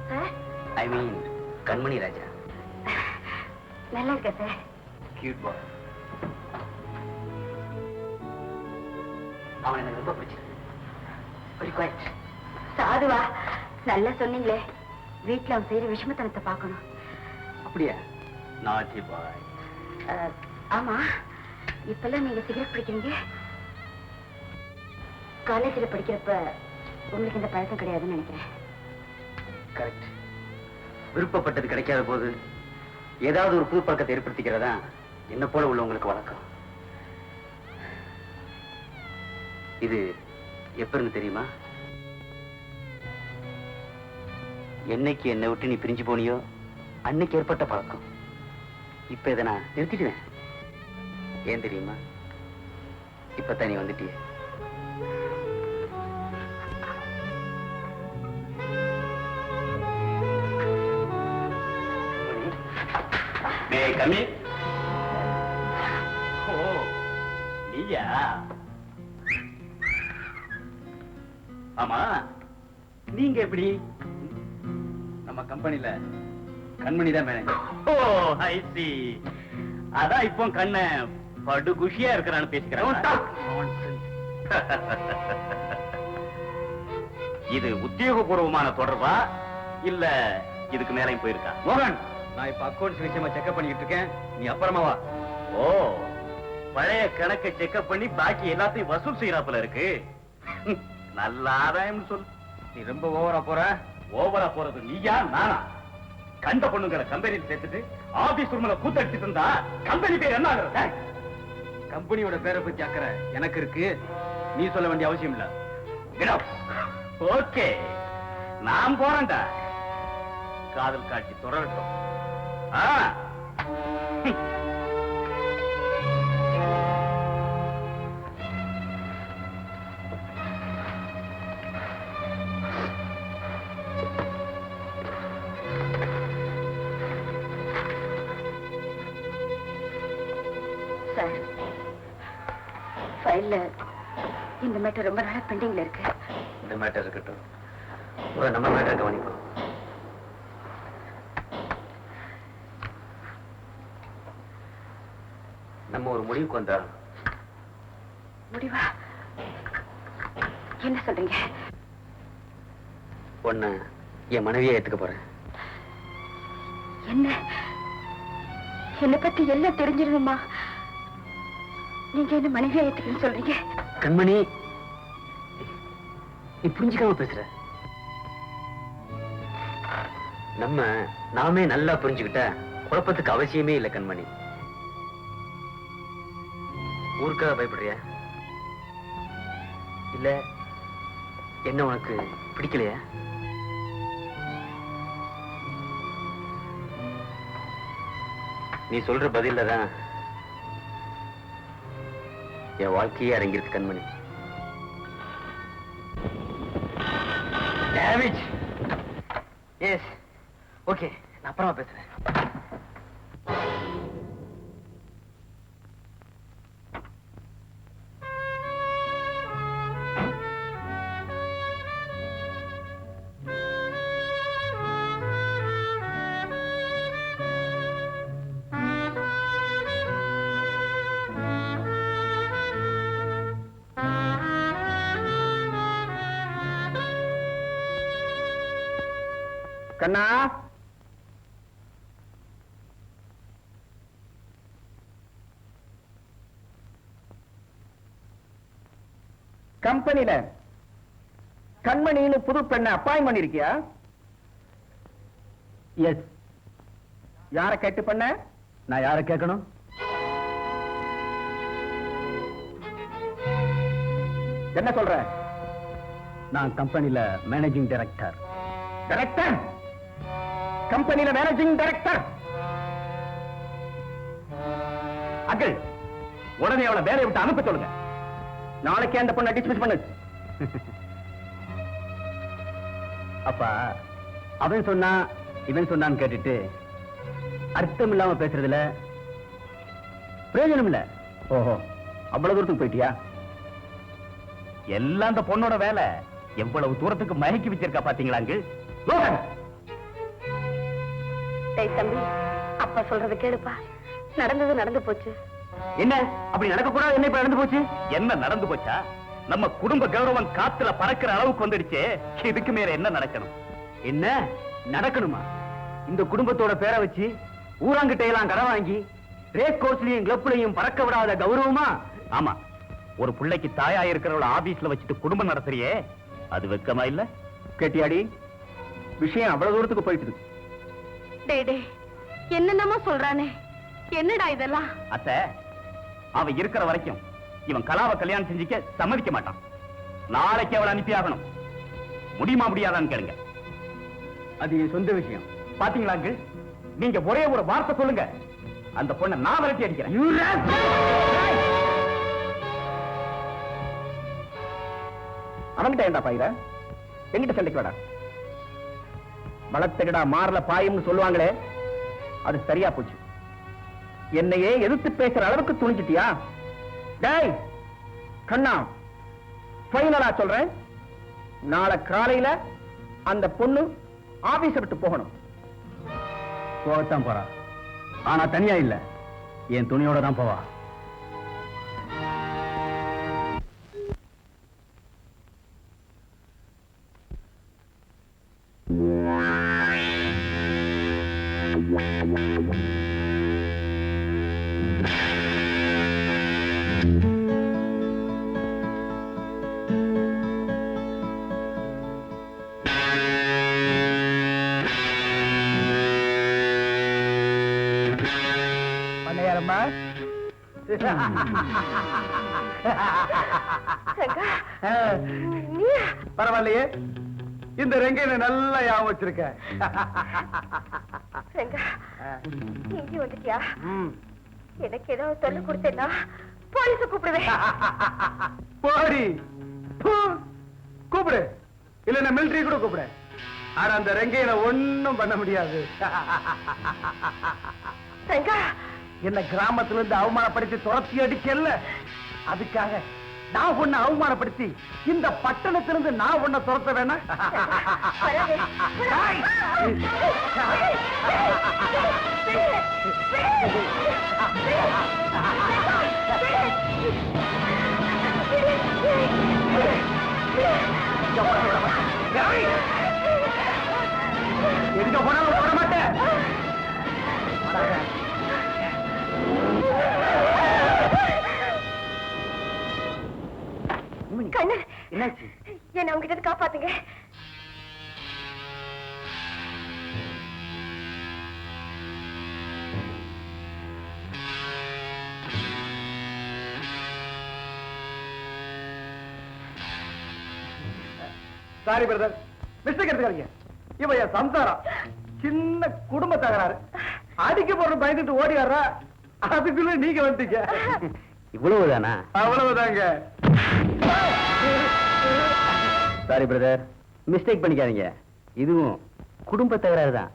சார், ஐ மீன் கண்மணி ராஜா. நல்லா இருக்கா சார்? கியூட் பாய். அவன் எனக்கு ரொம்ப பிடிச்சிருக்கு. Very quite. சாதுவா, நல்லா சொன்னீங்களே. வீட்டுல அவன் செய்யற விஷமத்தனத்தை பார்க்கணும். அப்படியா? நாட்டி பாய். ஆமா, இப்பெல்லாம் நீங்க சிகரெட் பிடிக்கிறீங்க. காலேஜில் படிக்கிறப்ப உங்களுக்கு இந்த பழக்கம் கிடையாதுன்னு நினைக்கிறேன். கரெக்ட். விருப்பப்பட்டது கிடைக்காத போது ஏதாவது ஒரு புது பழக்கத்தை ஏற்படுத்திக்கிறதா என்ன போல உள்ளவங்களுக்கு வழக்கம். இது எப்ப இருந்து தெரியுமா? என்னைக்கு என்னை விட்டு நீ பிரிஞ்சு போனியோ அன்னைக்கு ஏற்பட்ட பழக்கம். இப்ப இதை நான் நிறுத்திடுவேன். ஏன் தெரியுமா? இப்பதான் நீ வந்துட்டிய. கம்மி. ஓ, நீயா? ஆமா, நீங்க எப்படி நம்ம கம்பெனில கண்மணி தான் மேனேஜர். ஓ ஐ சி. அதான் இப்போ கண்ண படு குஷியா இருக்கிறான்னு பேசிக்கிறேன். இது உத்தியோகபூர்வமான தொடர்பா இல்ல இதுக்கு மேலையும் போயிருக்கா? மோகன், நான் இப்ப அக்கௌண்ட்ஸ் விஷயமா செக்அப் பண்ணிட்டு இருக்கேன். நீ அப்புறமா வா. ஓ, பழைய கணக்கை செக்அப் பண்ணி பாக்கி எல்லாத்தையும் வசூல் செய்யறாப்புல இருக்கு. நல்ல ஆதாயம் சொல்லு. நீ ரொம்ப ஓவரா போற. ஓவரா போறது நீயா நானா? கண்ட பொண்ணுங்களை கம்பெனியில் சேர்த்துட்டு ஆபீஸ் ரூம்ல கூத்தடிச்சிட்டு இருந்தா கம்பெனி பேர் என்ன ஆகுறது? கம்பெனியோட பேரை பத்தி அக்கறை எனக்கு இருக்கு. நீ சொல்ல வேண்டிய அவசியம் இல்ல. ஓகே, நான் போறேன்டா. காதல் காட்சி தொடரட்டும். சார், ஃபைல்ல இந்த மேட்டர் ரொம்ப நாளா பெண்டிங்ல இருக்கு. இந்த மேட்டர் இருக்கட்டும், நம்ம மேட்டர் கவனிப்போம். நம்ம ஒரு முடிவுக்கு வந்தா. முடிவா? என்ன சொல்றீங்க? ஒண்ணு என் மனைவியை ஏத்துக்க போறேன். என்ன? என்னை பத்தி எல்லாம் தெரிஞ்சிருந்தோமா? நீங்க என்ன மனைவியா ஏத்துக்கன்னு சொல்றீங்க? கண்மணி, நீ புரிஞ்சுக்காம பேசுற. நாமே நல்லா புரிஞ்சுக்கிட்ட குழப்பத்துக்கு அவசியமே இல்லை கண்மணி. ஊருக்காக பயப்படுறியா? இல்ல என்ன உனக்கு பிடிக்கலையா? நீ சொல்ற பதில்ல தான் என் வாழ்க்கையே அடங்கியிருக்கு கண்மணி. டேமேஜ். எஸ், ஓகே, நான் அப்புறமா பேசுறேன். கண்ணா, கம்பெனில கண்மணின்னு புது பெண்ணை அப்பாயின்ட் பண்ணிருக்கியா? எஸ். யார கேட்டு பண்ண? நான் யாரை கேட்கணும்? என்ன சொல்ற? நான் கம்பெனில மேனேஜிங் டைரக்டர். டைரக்டர்? கம்பெனில மேனேஜிங் டைரக்டர்? அகில், உடனே அவளை வேலையை விட்டு அனுப்ப சொல்லுங்க. நாளைக்கே அந்த பொண்ணை டிஸ்மிஸ் பண்ணு. அப்பா, அவன் சொன்னா இவன் சொன்னான்னு கேட்டுட்டு அர்த்தம் இல்லாம பேசுறதுல பிரயோஜனம் இல்ல. ஓஹோ, அவ்வளவு தூரத்துக்கு போயிட்டியா? எல்லாம் அந்த பொண்ணோட வேலை. எவ்வளவு தூரத்துக்கு மயக்கி வச்சிருக்கா பாத்தீங்களாங்க. டேய் தம்பி, அப்பா சொல்றத கேளுப்பா. நடந்தது நடந்து போச்சு. என்ன அப்படி நடக்க கூடாது? என்ன இப்ப நடந்து போச்சு? என்ன நடந்து போச்சா? நம்ம குடும்ப கௌரவம் காத்துல பறக்கிற அளவுக்கு வந்துடுச்சே. இதுக்கு மேல என்ன நடக்கணும்? என்ன நடக்கணுமா? இந்த குடும்பத்தோட பேரை வச்சு ஊராங்கிட்ட எல்லாம் கடன் வாங்கி ரேஸ் கோர்ஸ்லயும் கிளப்லயும் பறக்க விடாத கௌரவமா? ஆமா, ஒரு பிள்ளைக்கு தாயா இருக்கிறவள ஆபீஸ்ல வச்சுட்டு குடும்பம் நடத்துறியே, அது வெக்கமா இல்ல? கேட்டியாடி, விஷயம் அவ்வளவு தூரத்துக்கு போயிட்டு. டேய் டேய், என்னென்னமோ சொல்றானே, என்னடா இதெல்லாம்? அத்தை, அவ இருக்கிற வரைக்கும் இவன் கலாவை கல்யாணம் செஞ்சுக்க சம்மதிக்க மாட்டான். நாளைக்கு அவளை அனுப்பி ஆகணும். முடியுமா முடியாதான்னு கேளுங்க. அது என் சொந்த விஷயம். பாத்தீங்களாங்க, நீங்க ஒரே ஒரு வார்த்தை சொல்லுங்க, அந்த பொண்ணை நான் விரட்டி அடிக்கிறேன். அவன்கிட்ட ஏண்டா பாயிர? எங்கிட்ட சண்டைக்கு வேடா. வளர்த்துக்கடா மாறல பாயும்னு சொல்லுவாங்களே, அது சரியா போச்சு. என்னையே எதிர்த்து பேசுற அளவுக்கு துணிஞ்சிட்டியா? டேய் கண்ணா, ஃபைனலா சொல்றேன், நாளை காலையில அந்த பொண்ணு ஆபீஸ விட்டு போகணும். போகத்தான் போறா. ஆனா தனியா இல்ல, என் துணியோட தான் போவா. பண்ணையாரம்மா, பரவாயில்லையே, இந்த ரெங்கையில நல்லா ஞாபகம் வச்சிருக்க. இங்கே வந்துட்டியா? எனக்கு ஏதாவது தொல்லை கொடுத்தேன்னா போலீஸ கூப்பிடுவேன். போடி, கூப்பிடு, இல்ல மிலிட்டரி கூட கூப்பிடு. ஆனா அந்த ரெங்கையில ஒண்ணும் பண்ண முடியாது. என்ன கிராமத்துல இருந்து அவமானப்படுத்தி துரத்தி அடிக்கல, அதுக்காக நான் உன்னை அவமானப்படுத்தி இந்த பட்டணத்திலிருந்து நான் உன்னை துரத்த வேணா? எங்க போனாலும் போட மாட்டேன். கண்ணன், என்னாச்சு? என்ன உங்ககிட்ட காப்பாத்துங்க. சாரி பிரதர், மிஸ்டேக் எடுத்துக்காதீங்க. இவ என் சம்சாரம், சின்ன குடும்ப தகராறு. அடிக்க போற பயந்துட்டு ஓடி வர்ற, அதுக்குள்ள நீங்க வந்துட்டீங்க. இவ்வளவுதானா? அவ்வளவுதாங்க. சாரி பிரதர், மிஸ்டேக் பண்ணிக்காதீங்க. இதுவும் குடும்ப தகராறு தான்.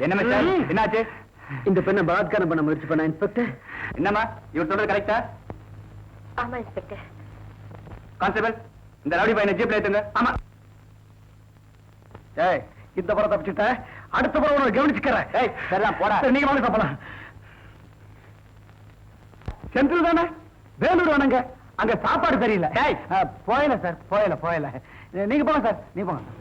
என்ன மிஸ்டர், என்னாச்சு? இந்த பெண்ணை பலாத்காரம் பண்ண முயற்சி பண்ண இன்ஸ்பெக்டர். என்னம்மா இவர் சொல்றது கரெக்டா? ஆமா இன்ஸ்பெக்டர். கான்ஸ்டபிள், இந்த ரவுடி பையனை ஜீப்ல ஏத்துங்க. ஆமா. ஏய், இந்த படம் தப்பிச்சுட்ட, அடுத்த படம் உனக்கு கவனிச்சுக்கிறேன். ஏய், சரிதான் போடா. நீங்க வாங்க சாப்பிடலாம். சென்ட்ரல் தானே? வேலூர் வேணுங்க, அங்க சாப்பாடு தெரியல. போயல சார், போயல. நீங்க போங்க சார், நீங்க போங்க.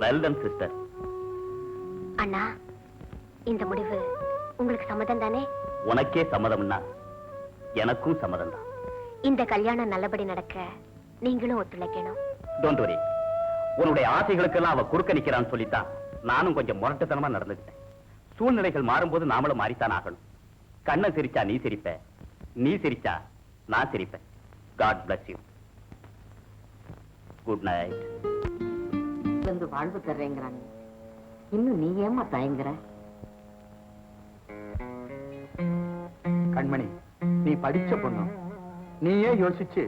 Well done sister. அண்ணா, இந்த முடிவு உங்களுக்கு சம்மதம் தானே? உனக்கே சம்மதம்னா எனக்கும் சம்மதம் தான். இந்த கல்யாணம் நல்லபடி நடக்க நீங்களும் ஒத்துழைக்கணும். Don't worry. உன்னுடைய ஆசைகளுக்கெல்லாம் அவ குறுக்க நிக்கிறான்னு சொல்லித்தான் நானும் கொஞ்சம் முரட்டுத்தனமா நடந்துக்கிட்டேன். சூழ்நிலைகள் மாறும்போது நாமளும் மாறித்தான் ஆகணும். கண்ணை சிரிச்சா நீ சிரிப்ப, நீ சிரிச்சா நான் சிரிப்பேன். God bless you. Good night. வந்து வாழ்வு தர்றேங்கிறாங்க, இன்னும் நீ ஏமா தயங்குற? கண்மணி, நீ படிச்ச பொண்ணு, நீயே யோசிச்சு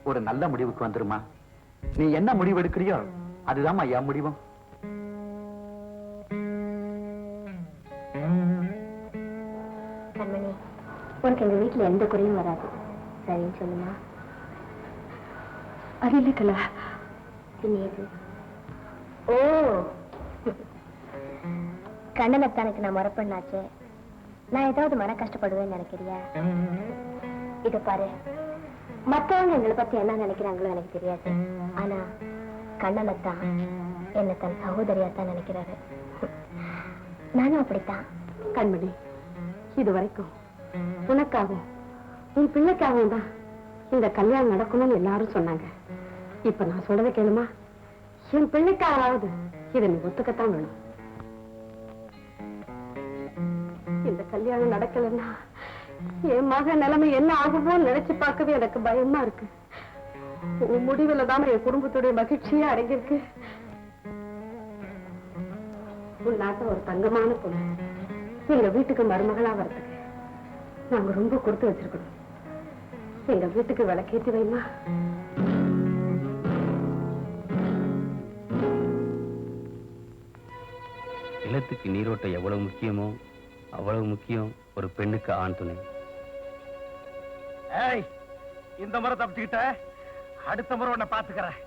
ஒரு நல்ல முடிவுக்கு வந்துருமா. நீ என்ன முடிவு எடுக்கிறியோ அதுதான் என் முடிவும். கண்மணி, உனக்கு எங்க வீட்டுல எந்த குறையும் வராது, சரின்னு சொல்லுமா? அது இல்ல கலா. பின்னேது. ஓ, கண்ணனத்தானுக்கு நான் முறப்பண்ணாச்சே, நான் ஏதாவது மன கஷ்டப்படுவேன்னு நினைக்கிறியா? இத பாரு, மத்தவங்க எங்களை பத்தி என்ன நினைக்கிறாங்களோ எனக்கு தெரியாது. ஆனா கண்ணனத்தான் என்ன தன் சகோதரியாத்தான் நினைக்கிறாரு. நானும் அப்படித்தான். கண்மணி, இது வரைக்கும் உனக்காகவும் உன் பிள்ளைக்காகவும் தான் இந்த கல்யாணம் நடக்கணும்னு எல்லாரும் சொன்னாங்க. இப்ப நான் சொல்றதை கேளுமா? என் பிள்ளைக்காவது இதை நீ ஒத்துக்கத்தான் வேணும். இந்த கல்யாணம் நடக்கலன்னா என் மக நிலைமை என்ன ஆகுமோ நினைச்சு பார்க்கவே எனக்கு பயமா இருக்கு. உன் முடிவுல தான் என் குடும்பத்துடைய மகிழ்ச்சியே அடங்கியிருக்கு. உன் நாட்ட ஒரு தங்கமான பொண்ணு எங்க வீட்டுக்கு மருமகளா வரதுக்கு நாங்க ரொம்ப கொடுத்து வச்சிருக்கணும். எங்க வீட்டுக்கு விளக்கேத்தி வைமா. நிலத்துக்கு நீரோட்டம் எவ்வளவு முக்கியமோ அவ்வளவு முக்கியம் ஒரு பெண்ணுக்கு ஆண் துணை. ஏய், இந்த முறை தப்பிச்சுக்கிட்ட, அடுத்த முறை உன்னை பாத்துக்கிறேன்.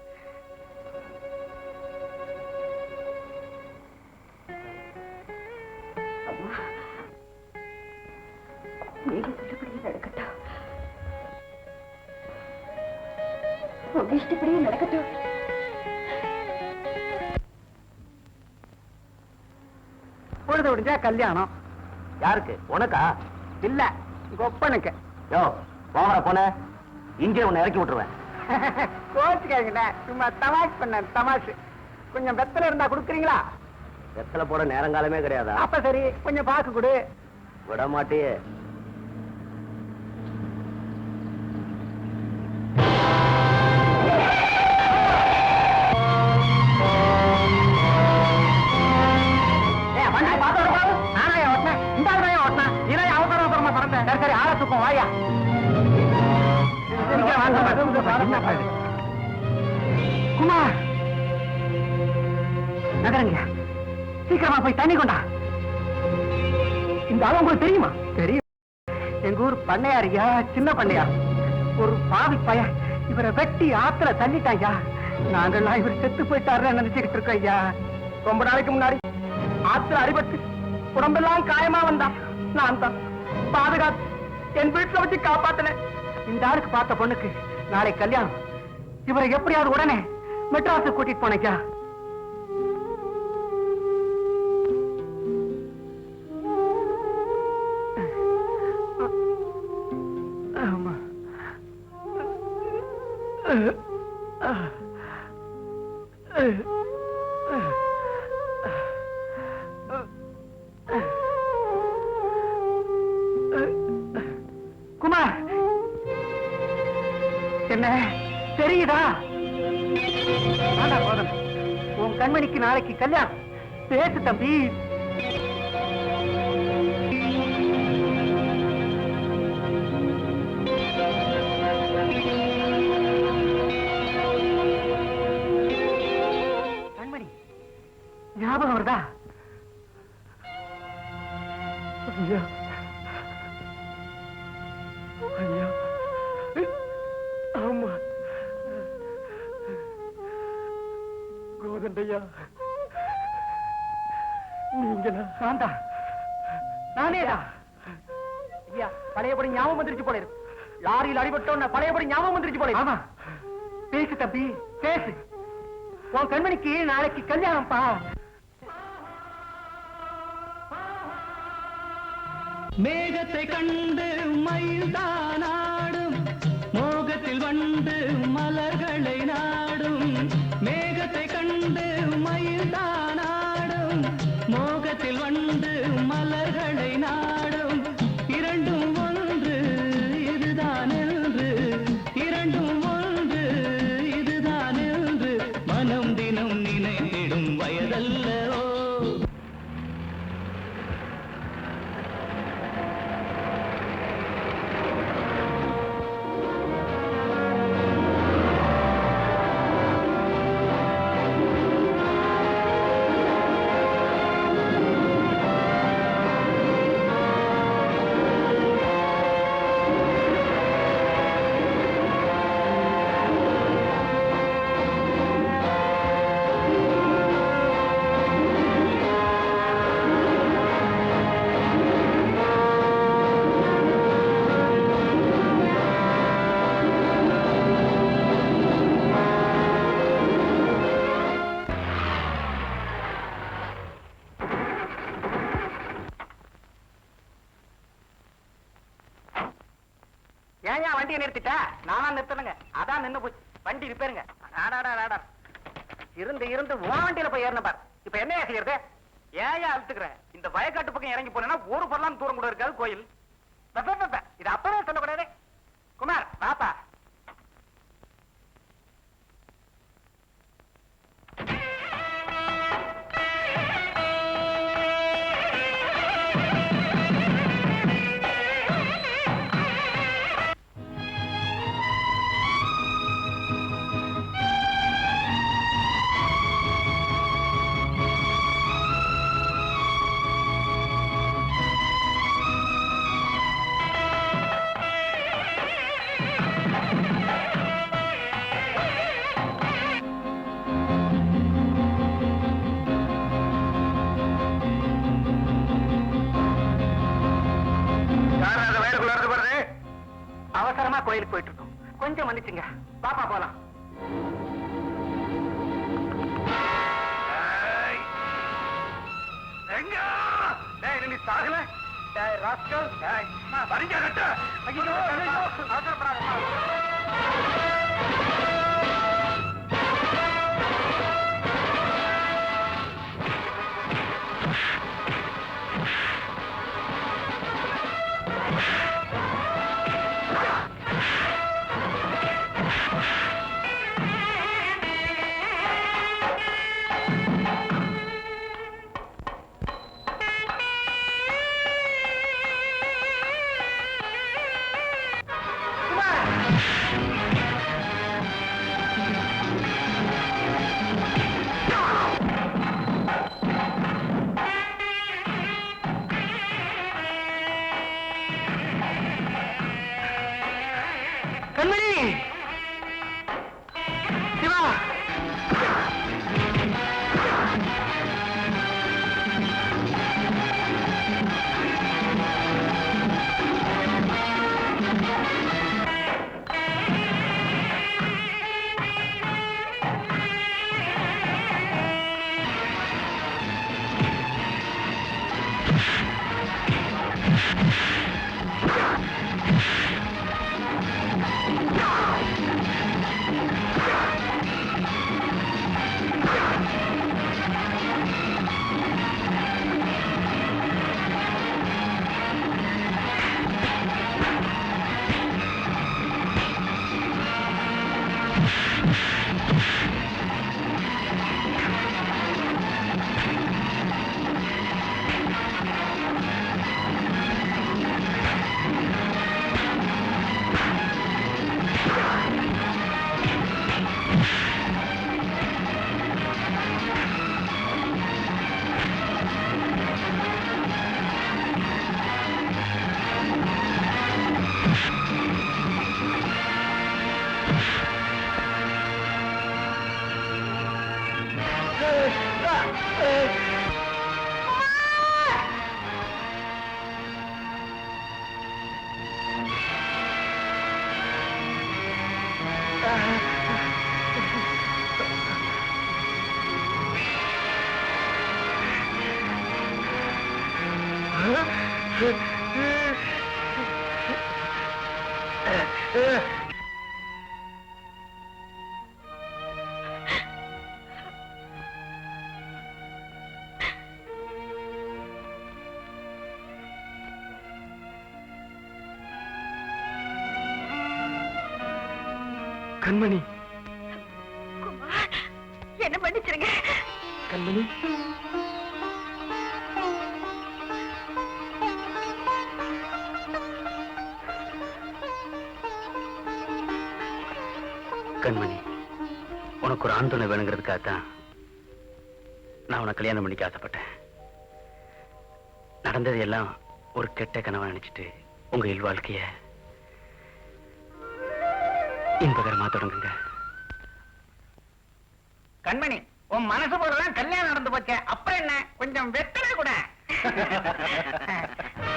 நீங்க சொல்றபடியே நடக்கட்டும். உங்க இஷ்டப்படியே நடக்கட்டும். பொழுது விடிஞ்சா கல்யாணம். யாருக்கு? உனக்கா? இல்ல, கொப்பனுக்கு. யோ, போகிற போன இங்கே உன்னை இறக்கி விட்டுருவேன். கோச்சுக்காங்கண்ணே, சும்மா தமாஷ் பண்ண தமாஷ். கொஞ்சம் வெத்தலை இருந்தா கொடுக்குறீங்களா? வெத்தலை போட நேரங்காலமே கிடையாதா? அப்ப சரி, கொஞ்சம் பாக்கு கொடு. விட மாட்டியே. சரி, ஆள தூக்கம் வாயா. குமார், நகரங்க, சீக்கிரமா போய் தண்ணி கொண்டா. இந்த ஆளு உங்களுக்கு தெரியுமா? தெரியும். எங்க ஊர் பண்ணையாரியா, சின்ன பண்ணையார். ஒரு பாவி பைய இவரை வெட்டி ஆத்துல தள்ளிட்டாயா. நாங்கெல்லாம் இவர் செத்து போயிட்டாருன்னு நினைச்சுக்கிட்டு இருக்கோம் ஐயா. ரொம்ப நாளைக்கு முன்னாடி ஆத்துல அடிபட்டு உடம்பெல்லாம் காயமா வந்தா நான் தான் பாதுகாத்து என் வீட்டுல வச்சு காப்பாத்தினேன். இந்த ஆளுக்கு பார்த்த பொண்ணுக்கு நாளை கல்யாணம். இவரை எப்படியாவது உடனே மெட்ராஸுக்கு கூட்டிட்டு போனேக்கா. ஆமா. குமார், என்ன தெரியுதா? போதும், உன் கண்மணிக்கு நாளைக்கு கல்யாணம். பேசு தம்பி. கண்மணி ஞாபகம் வருதா? ஐயா, ஐயா, ஆமா, கோதண்டையா, நீங்களா? சாந்தா, நானேடா. ஐயா, பழையபடி ஞாபகம் வந்துருச்சு போல இருக்கு. லாரியில் அடிபட்டோன்னு பழையபடி ஞாபகம் வந்துருச்சு போல. ஆமா, பேசு தம்பி, பேசு. உன் கண்மணிக்கு நாளைக்கு கல்யாணம்ப்பா. மேகத்தை கண்டு மயில் தானாடும், மோகத்தில் வந்து மலர்களை நாடும். மேகத்தை கண்டு மயில் தானாடும், மோகத்தில் வந்து மலர்களை நாடும். இரண்டும் ஒன்று இதுதான் என்று, இரண்டும் ஒன்று இதுதான் என்று மனம் தினம் நினைத்திடும் வயதல்லவோ. ஏன் வண்டியை நிறுத்திட்டா? நானா நிறுத்தணுங்க, அதான் நின்னு போச்சு. வண்டி ரிப்பேருங்க. இருந்து இருந்து உன் வண்டியில போய் ஏறின பார். இப்ப என்ன செய்யறது? ஏன் அழுத்துக்கிறேன்? இந்த வயக்காட்டு பக்கம் இறங்கி போனா ஒரு பொருளாம் தூரம் கூட இருக்காது கோயில். இது அப்பவே சொல்லக்கூடாது. குமார் பாப்பா, அவசரமா கோயிலுக்கு போயிட்டு இருக்கோம். கொஞ்சம் மன்னிச்சுங்க. பாப்பா போலாம். நீ சாகல கண்மணி, சிவா, கண்மணி, என்ன மன்னிச்சிருங்க. கண்மணி, கண்மணி, உனக்கு ஒரு ஆண் துணை வேணுங்கிறதுக்காகத்தான் நான் உனக்கு கல்யாணம் பண்ணிக்க ஆசைப்பட்டேன். நடந்தது எல்லாம் ஒரு கெட்ட கனவா நினைச்சிட்டு உங்க இல்வாழ்க்கைய இன்பகரமா தொடங்குங்க. கண்மணி, உன் மனசு போறதான் கல்யாணம் நடந்து போச்சே, அப்புறம் என்ன, கொஞ்சம் வெத்தலை கூட.